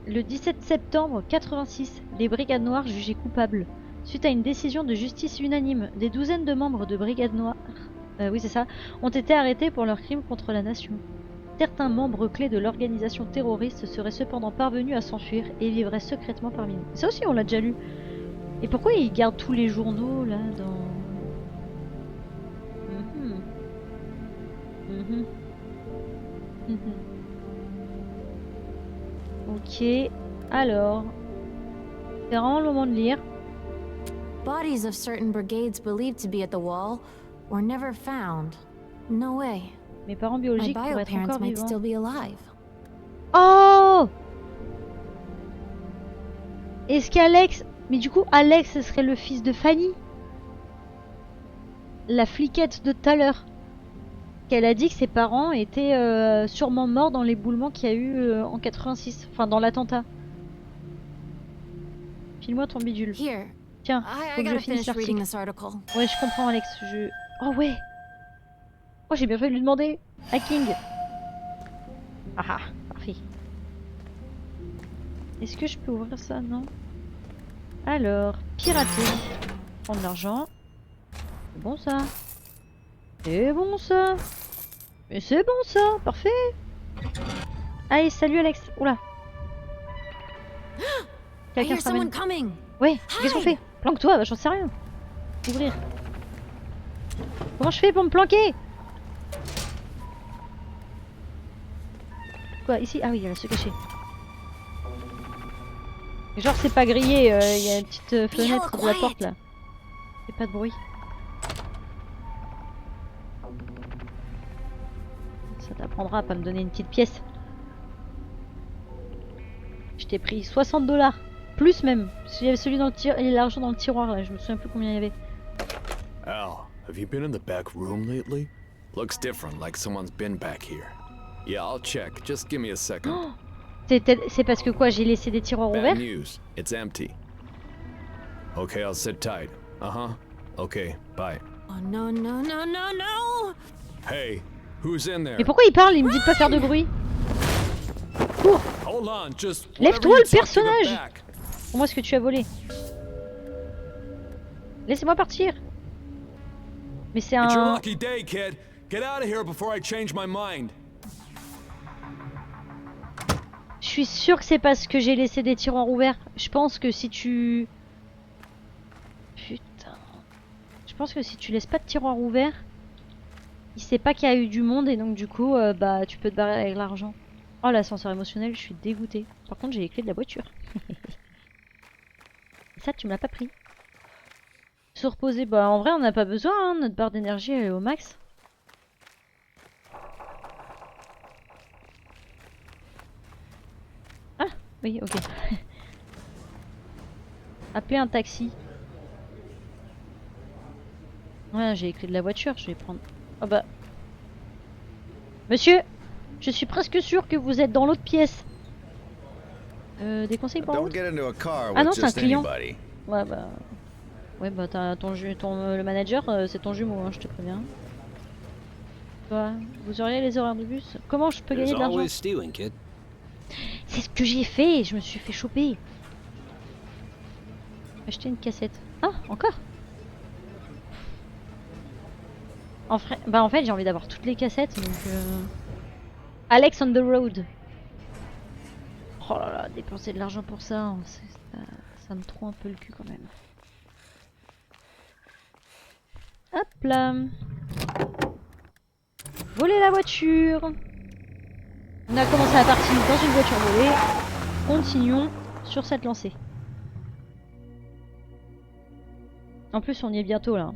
Le 17 septembre 86, les Brigades Noires jugées coupables. Suite à une décision de justice unanime, des douzaines de membres de Brigades Noires ont été arrêtés pour leurs crimes contre la nation. Certains membres clés de l'organisation terroriste seraient cependant parvenus à s'enfuir et vivraient secrètement parmi nous. Ça aussi, on l'a déjà lu. Et pourquoi ils gardent tous les journaux là dans... Ok, alors... C'est vraiment le moment de lire. Bodies of certain brigades believed to be at the wall were never found. No way. Mes parents biologiques pourraient être encore might vivants. still be alive. Oh! Est-ce qu'Alex... Mais du coup, Alex, ce serait le fils de Fanny? La fliquette de tout à l'heure. Qu'elle a dit que ses parents étaient sûrement morts dans l'éboulement qu'il y a eu en 86. Enfin, dans l'attentat. File-moi ton bidule. Here. Tiens, faut que je finisse l'article. Ouais, je comprends, Alex. Oh ouais! Oh, j'ai bien fait de lui demander. Hacking. Ah, parfait. Est-ce que je peux ouvrir ça? Non. Alors, pirater. Prendre de l'argent. C'est bon ça. C'est bon ça. Mais c'est bon ça. Parfait. Allez, salut Alex. Oula. Quelqu'un se ramène. Ouais, qu'est-ce qu'on fait? Planque-toi, bah, j'en sais rien. Ouvrir. Comment je fais pour me planquer? Quoi, ici? Ah oui, elle va se cacher. Genre c'est pas grillé, il y a une petite fenêtre de la porte là. Fais pas de bruit. Ça t'apprendra à pas me donner une petite pièce. Je t'ai pris 60 $. Plus même. Il y avait celui dans le tiroir, il y a l'argent dans le tiroir là, je me souviens plus combien il y avait. Al, have you been in the back room lately? Looks different, like someone's been back here. Yeah, I'll check. Just give me a second. Oh, c'est parce que quoi, j'ai laissé des tiroirs ouverts? Bad news. It's empty. Okay, I'll sit tight. Uh-huh. Okay, bye. Oh no, no, no, no, no! Hey, who's in there? Mais pourquoi il parle? Il me dit de pas faire de bruit. Cours! Hold on, just lève-toi le personnage! Comment est-ce que tu as volé? Laissez-moi partir! Mais c'est un... It's your lucky day, kid. Get out of here before I change my mind. Je suis sûre que c'est parce que j'ai laissé des tiroirs ouverts. Je pense que si tu... Putain. Je pense que si tu laisses pas de tiroirs ouverts, il sait pas qu'il y a eu du monde et donc du coup, bah tu peux te barrer avec l'argent. Oh, l'ascenseur émotionnel, je suis dégoûtée. Par contre, j'ai les clés de la voiture. Ça, tu me l'as pas pris. Se reposer, bah en vrai, on n'a pas besoin, hein. Notre barre d'énergie elle est au max. Ah, oui, ok. Appeler un taxi. Ouais, j'ai les clés de la voiture, je vais prendre... Oh bah... Monsieur, je suis presque sûr que vous êtes dans l'autre pièce. Des conseils pour vous? Ah non, c'est un client. Ouais, bah... Ouais, bah t'as le manager, c'est ton jumeau, hein, je te préviens. Toi, vous auriez les horaires de bus? Comment je peux gagner de l'argent? C'est ce que j'ai fait, je me suis fait choper. Acheter une cassette. Ah, encore? En fait, j'ai envie d'avoir toutes les cassettes, donc... Alex on the road. Oh là là, dépenser de l'argent pour ça, ça me trouve un peu le cul quand même. Hop là. Voler la voiture. On a commencé la partie dans une voiture volée. Continuons sur cette lancée. En plus, on y est bientôt là.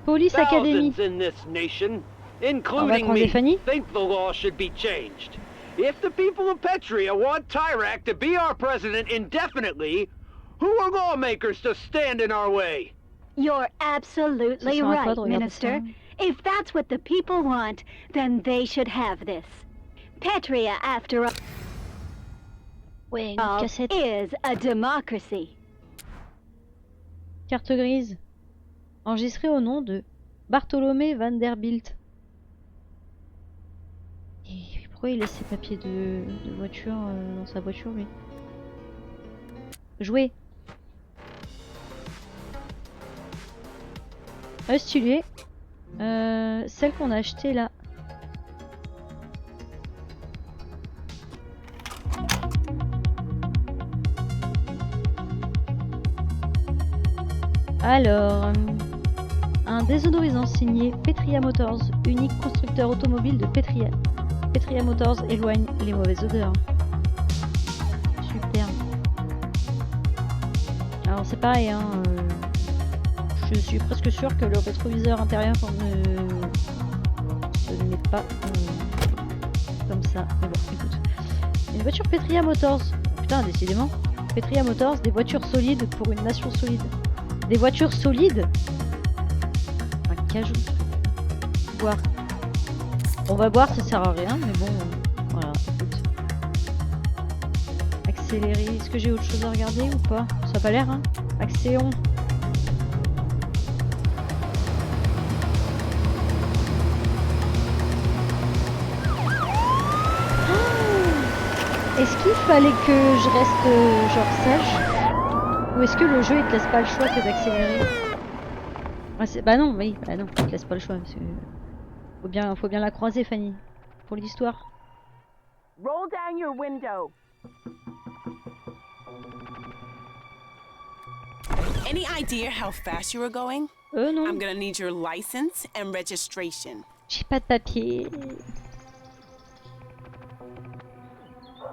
Police Academy. Thousands in this nation, On va including croiser me, Fanny. think the law should be changed. If the people of Petria want Tyrak to be our president indefinitely, who are lawmakers to stand in our way? You're absolutely Ça sera à toi right, de regarder Minister. ça. If that's what the people want, then they should have this. Petria, after Ouais, une all, cassette. is a democracy. Carte grise. Enregistrée au nom de Bartholomé Vanderbilt. Et pourquoi il laisse ses papiers de voiture dans sa voiture, lui? Jouer. Ah, stylé. Celle qu'on a achetée là. Alors, un désodorisant signé Petria Motors, unique constructeur automobile de Petria. Petria Motors éloigne les mauvaises odeurs. Super. Alors c'est pareil, hein, je suis presque sûre que le rétroviseur intérieur ne met pas comme ça. Mais bon, écoute. Une voiture Petria Motors. Putain, décidément. Petria Motors, des voitures solides pour une nation solide. Des voitures solides? Un cajou. Voir. On va boire, ça sert à rien, mais bon, voilà, écoute. Accélérer. Est-ce que j'ai autre chose à regarder ou pas? Ça a pas l'air, hein? Accélérons. Est-ce qu'il fallait que je reste genre sage? Ou est-ce que le jeu il te laisse pas le choix que d'accélérer? Bah non, oui, bah non, il te laisse pas le choix. Parce que faut bien la croiser, Fanny, pour l'histoire. Roll down your window. Any idea how fast you were going? Non. I'm gonna need your license and registration. J'ai pas de papier.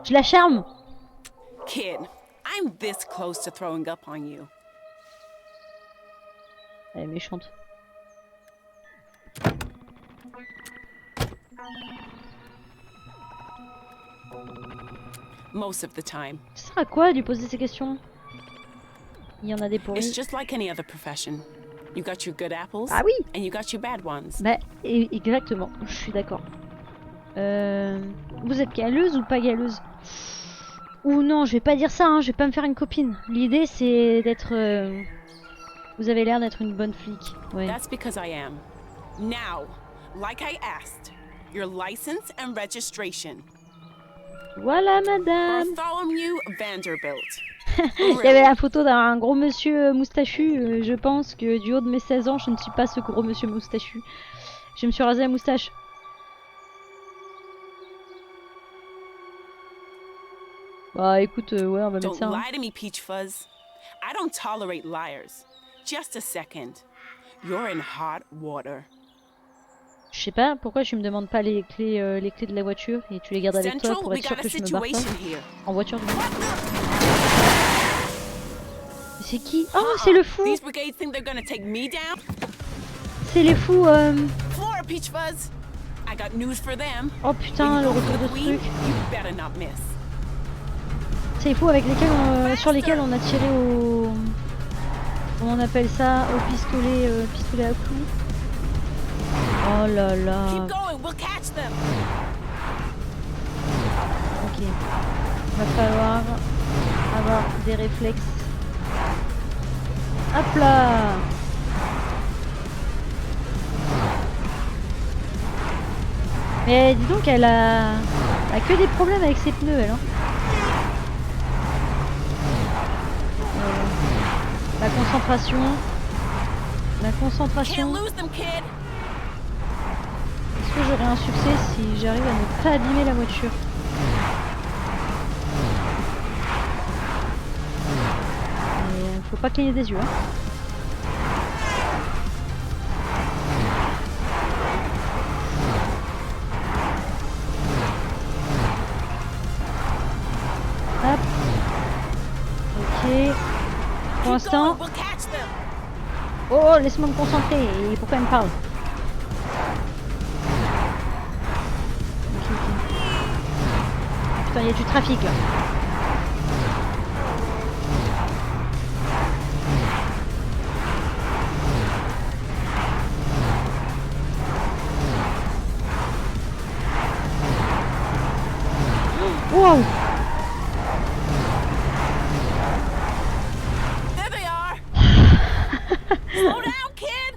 Je la charme. Kid, I'm this close to throwing up on you. Elle est méchante. Most of the time. Ça sert à quoi de lui poser ces questions? Il y en a des pourris. It's just like any other profession. You got your good apples. Ah oui. And you got your bad ones. Bah, exactement. Je suis d'accord. Vous êtes galeuse ou pas galeuse? Ou non, je vais pas dire ça, hein, je vais pas me faire une copine. L'idée c'est d'être... Vous avez l'air d'être une bonne flic. Ouais. That's because I am. Now, like I asked, your license and registration. Voilà, madame. Bartholomew Vanderbilt. Il y avait la photo d'un gros monsieur moustachu. Je pense que du haut de mes 16 ans, je ne suis pas ce gros monsieur moustachu. Je me suis rasé la moustache. Bah écoute, ouais, on va mettre ça. Don't lie to me, Peach Fuzz. I don't tolerate liars. Just a second. You're in hot water. Je sais pas pourquoi tu me demandes pas les clés de la voiture et tu les gardes avec toi pour être sûr que je me barre pas. En voiture du moins. C'est qui? Oh, c'est le fou! C'est les fous, Oh putain, le retour de ce truc. C'est les fous avec lesquels sur lesquels on a tiré au... Comment on appelle ça? Au pistolet à clous. Oh là là. Ok. Va falloir avoir des réflexes. Hop là. Mais dis donc, elle a que des problèmes avec ses pneus, elle. Hein. La concentration. La concentration. Est-ce que j'aurai un succès si j'arrive à ne pas abîmer la voiture? Mais faut pas cligner des yeux. Hein. temps... Oh, laisse-moi me concentrer. Et pourquoi elle me parle? Putain, il y a du trafic là. Wow! There they are. Slow down, kid.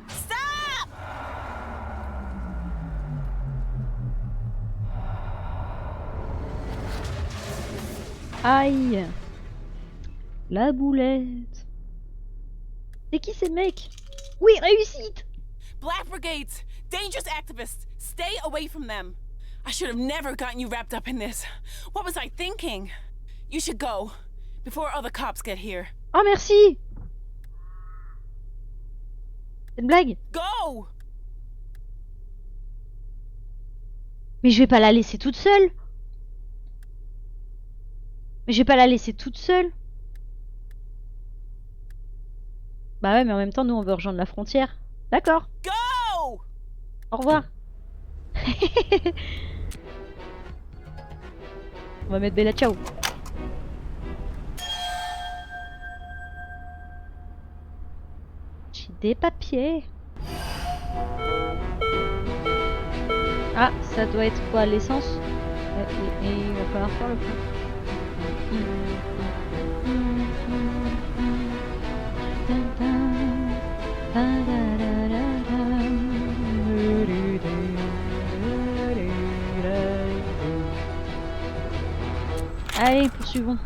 Stop! Aïe! La boulette. C'est qui ces mecs? Oui, réussite! Black Brigades, dangerous activists. Stay away from them. I should have never gotten you wrapped up in this. What was I thinking? You should go before other cops get here. Oh merci! C'est une blague? Go! Mais je vais pas la laisser toute seule. Mais je vais pas la laisser toute seule. Bah ouais, mais en même temps, nous on veut rejoindre la frontière. D'accord. Go! Au revoir. On va mettre Bella Ciao. J'ai des papiers. Ah, ça doit être quoi, l'essence? Et il va falloir faire le coup. Allez, poursuivons.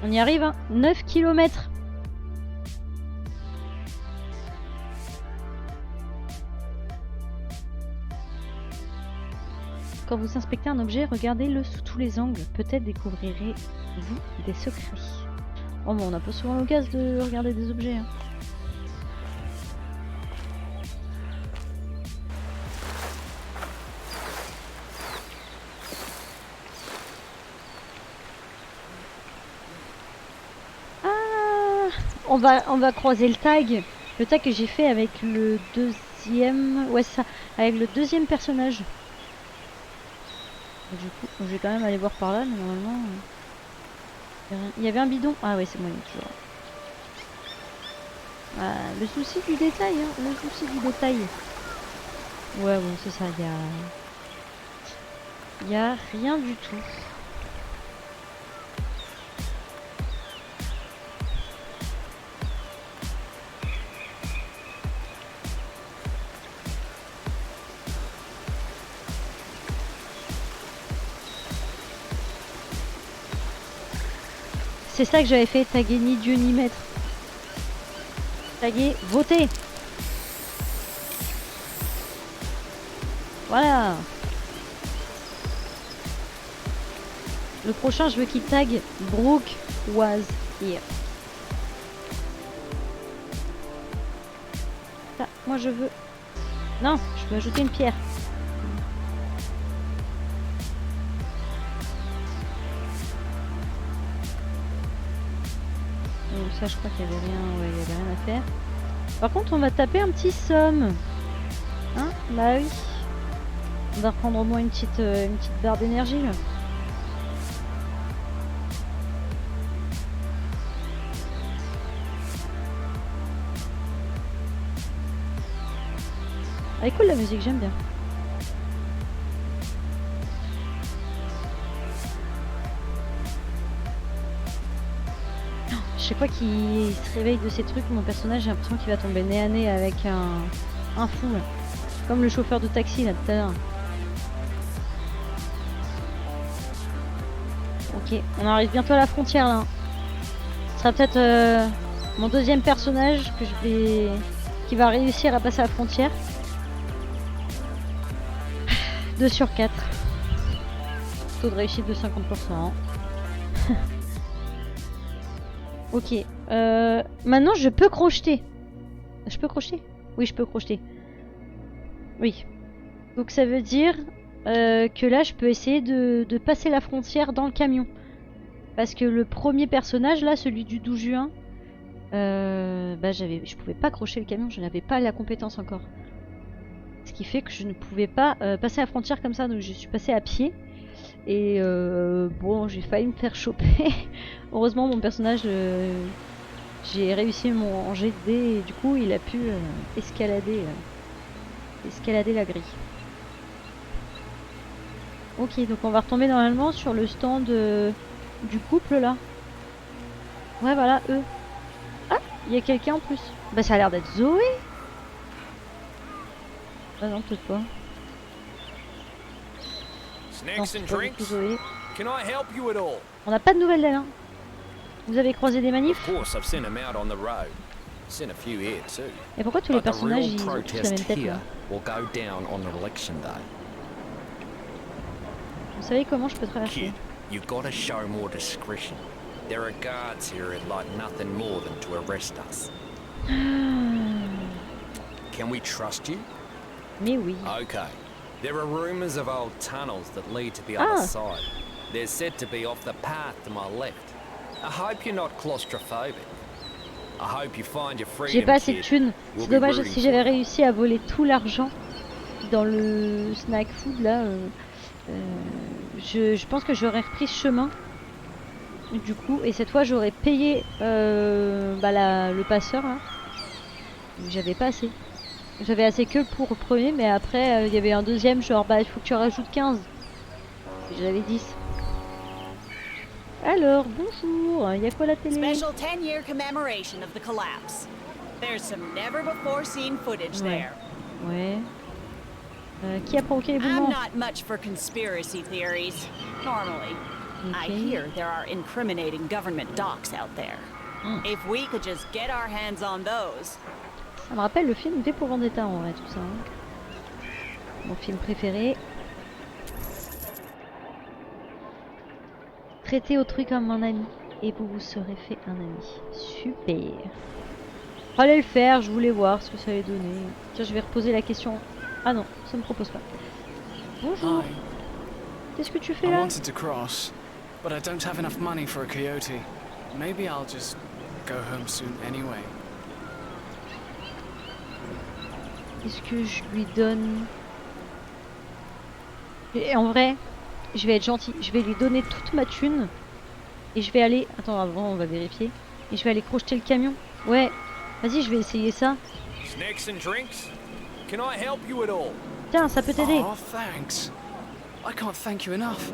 On y arrive, hein. 9 km. Quand vous inspectez un objet, regardez-le sous tous les angles. Peut-être découvrirez-vous des secrets. Oh, mais on n'a pas souvent l'occasion de regarder des objets. Hein. On va croiser le tag que j'ai fait avec le deuxième, ouais ça, avec le deuxième personnage. Du coup, je vais quand même aller voir par là, mais normalement, il y avait un bidon. Ah ouais, c'est moi toujours. Ah, le souci du détail, hein, le souci du détail. Ouais, bon, c'est ça. Il y a rien du tout. C'est ça que j'avais fait, taguer ni Dieu ni maître. Taguer, voter. Voilà. Le prochain, je veux qu'il tag Brooke was here. Ça, moi je veux... Non, je veux ajouter une pierre. Ça, je crois qu'il y avait rien, ouais, il y avait rien à faire. Par contre, on va taper un petit somme. Hein? Bah oui. On va reprendre au moins une petite barre d'énergie là. Elle est cool la musique, j'aime bien. Chaque fois qu'il se réveille de ces trucs, mon personnage, j'ai l'impression qu'il va tomber nez à nez avec un fou là. Comme le chauffeur de taxi là tout à l'heure. Ok, on arrive bientôt à la frontière là. Ce sera peut-être mon deuxième personnage qui va réussir à passer à la frontière. 2 sur 4. Taux de réussite de 50%. Ok. Maintenant, je peux crocheter. Je peux crocheter? Oui, je peux crocheter. Oui. Donc ça veut dire que là, je peux essayer de passer la frontière dans le camion. Parce que le premier personnage, là, celui du 12 juin, je pouvais pas crocher le camion, je n'avais pas la compétence encore. Ce qui fait que je ne pouvais pas passer la frontière comme ça, donc je suis passée à pied. Et bon, j'ai failli me faire choper. Heureusement, mon personnage, j'ai réussi mon jet de dés et du coup, il a pu escalader la grille. Ok, donc on va retomber normalement sur le stand du couple là. Ouais, voilà, eux. Ah, il y a quelqu'un en plus. Bah, ça a l'air d'être Zoé. Ah non, peut-être pas. Snacks and drinks. Can I help you at all? On n'a pas de nouvelles d'elle, hein. Vous avez croisé des manifs? Of course, I've seen them out on the road. Seen a few here too. Et pourquoi tous les personnages ils ont tous la même tête là? Will go down on election day. Vous savez comment je peux traverser? Kid, you've got to show more discretion. There are guards here who'd like nothing more than to arrest us. Can we trust you? Mais oui. Okay. There are rumors of old tunnels that lead to the other side. They're said to be off the path to my left. I hope you're not claustrophobic. I hope you find your freedom. J'ai pas assez de thunes. C'est dommage, si j'avais réussi à voler tout l'argent dans le snack food là, je pense que j'aurais repris ce chemin. Du coup, et cette fois j'aurais payé le passeur là. J'avais pas assez. J'avais assez que pour le premier, mais après il y avait un deuxième genre il faut que tu rajoutes 15. J'avais 10. Alors, bonjour, il y a quoi à la télé? Special 10-year commemoration of the collapse. There's some never before seen footage there. Ouais. Qui a provoqué l'éboulement? I'm not much for conspiracy theories, normally. I hear there are incriminating government docs out there. If we could just get our hands on those. Ça me rappelle le film V pour Vendetta en vrai, tout ça. Hein. Mon film préféré. Traitez autrui comme un ami et vous vous serez fait un ami. Super. Fallait le faire, je voulais voir ce que ça allait donner. Tiens, je vais reposer la question. Ah non, ça me propose pas. Bonjour. Qu'est-ce que tu fais là? I wanted to cross, but I don't have enough money for a coyote. Maybe I'll just go home soon anyway. Est-ce que je lui donne... Et en vrai, je vais être gentil. Je vais lui donner toute ma thune. Et je vais aller... Attends, avant, on va vérifier. Et je vais aller crocheter le camion. Ouais. Vas-y, je vais essayer ça. Snacks and drinks. Can I help you at all? Tiens, ça peut t'aider. Oh, thanks. I can't thank you enough.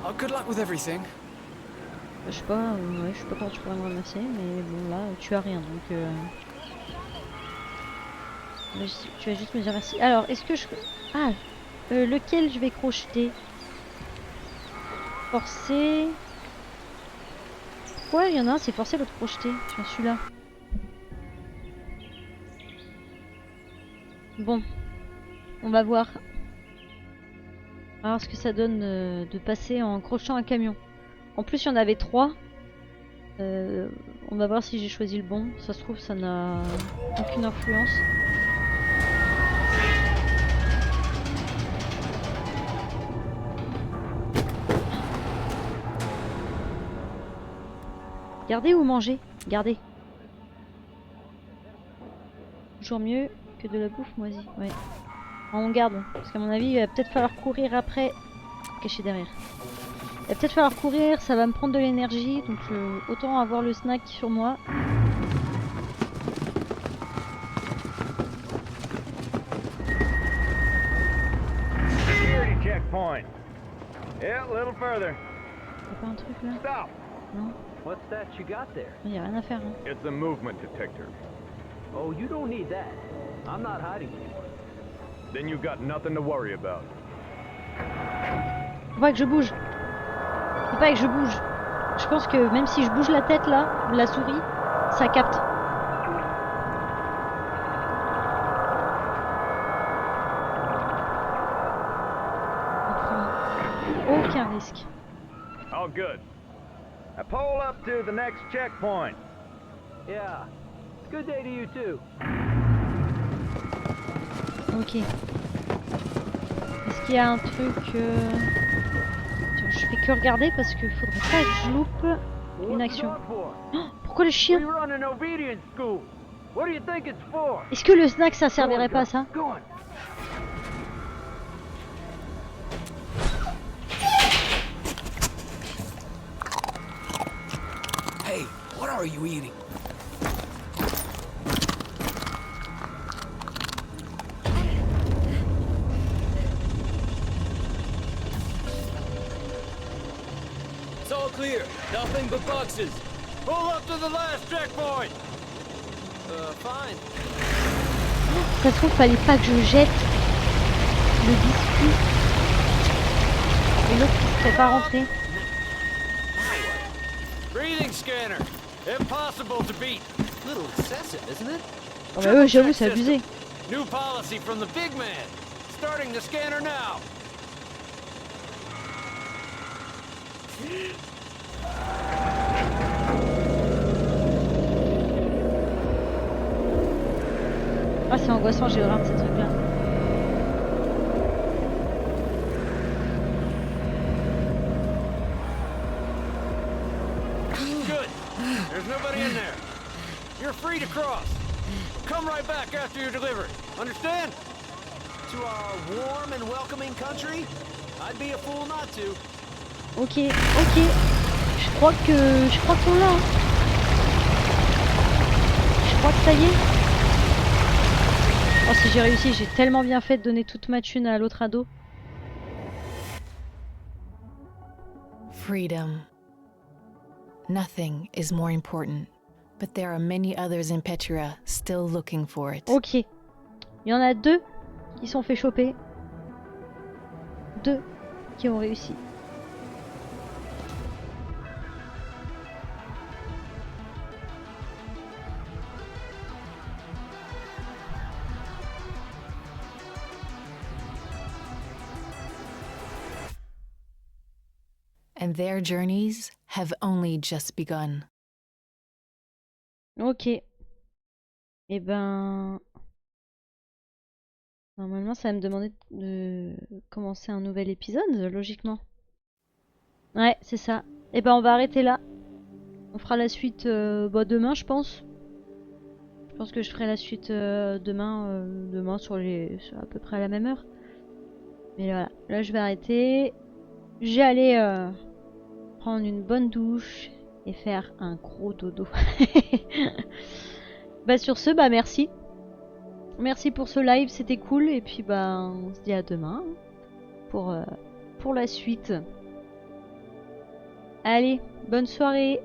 Oh, good luck with everything. Je sais pas, je sais pas comment tu pourrais me remercier, mais bon là, tu as rien, donc tu vas juste me dire merci. Alors, est-ce que je... Ah, lequel je vais crocheter? Forcer... Pourquoi il y en a un, c'est forcer, l'autre crocheter? Tiens, celui-là. Bon, on va voir. Alors ce que ça donne de passer en crochetant un camion. En plus il y en avait 3. On va voir si j'ai choisi le bon. Ça se trouve ça n'a aucune influence. Garder ou manger? Garder. Toujours mieux que de la bouffe moisie. Ouais. On garde, parce qu'à mon avis il va peut-être falloir courir après. Caché derrière. Il va peut-être falloir courir, ça va me prendre de l'énergie, donc autant avoir le snack sur moi. Security checkpoint. Yeah, a little further. Y'a pas un truc là? Stop. Non. What's that you got there? Il y a rien à faire. Hein. It's a movement detector. Oh, you don't need that. I'm not hiding anyone. Then you got nothing to worry about. Faut pas que je bouge. Faut pas que je bouge. Je pense que même si je bouge la tête là, la souris, ça capte. On prend aucun risque. good. Now pull up to the next checkpoint. Yeah. Good day to you too. Ok. Est-ce qu'il y a un truc... Tiens, je fais que regarder parce qu'il faudrait pas que je loupe une action. Oh, pourquoi le chien? Est-ce que le snack ça servirait pas à ça? Hey, what are you eating? It's all clear. Nothing but boxes. Pull up to the last checkpoint. Fine. Ça se trouve, fallait pas que je jette le biscuit. Et l'autre qui serait pas rentré. Breathing scanner. Impossible to beat. Little excessive, isn't it? Oh bah ouais, j'avoue, c'est abusé. New policy from the big man. Starting the scanner now. Ah, c'est angoissant, j'ai horreur de ces trucs-là. Good. There's nobody in there. You're free to cross. Come right back after you deliver it. Understand? To our warm and welcoming country, I'd be a fool not to. Ok, ok. Je crois qu'on l'a. Je crois que ça y est. Oh, si j'ai réussi, j'ai tellement bien fait de donner toute ma thune à l'autre ado. Freedom. Nothing is more important, but there are many others in Petra still looking for it. Ok. Il y en a 2 qui sont fait choper. 2 qui ont réussi. And their journeys have only just begun. Ok. Et ben... Normalement, ça va me demander de commencer un nouvel épisode, logiquement. Ouais, c'est ça. Et ben, on va arrêter là. On fera la suite demain, je pense. Je pense que je ferai la suite demain sur à peu près à la même heure. Mais voilà, là je vais arrêter. J'ai allé prendre une bonne douche et faire un gros dodo. Bah sur ce, bah merci. Merci pour ce live, c'était cool. Et puis bah on se dit à demain pour la suite. Allez, bonne soirée.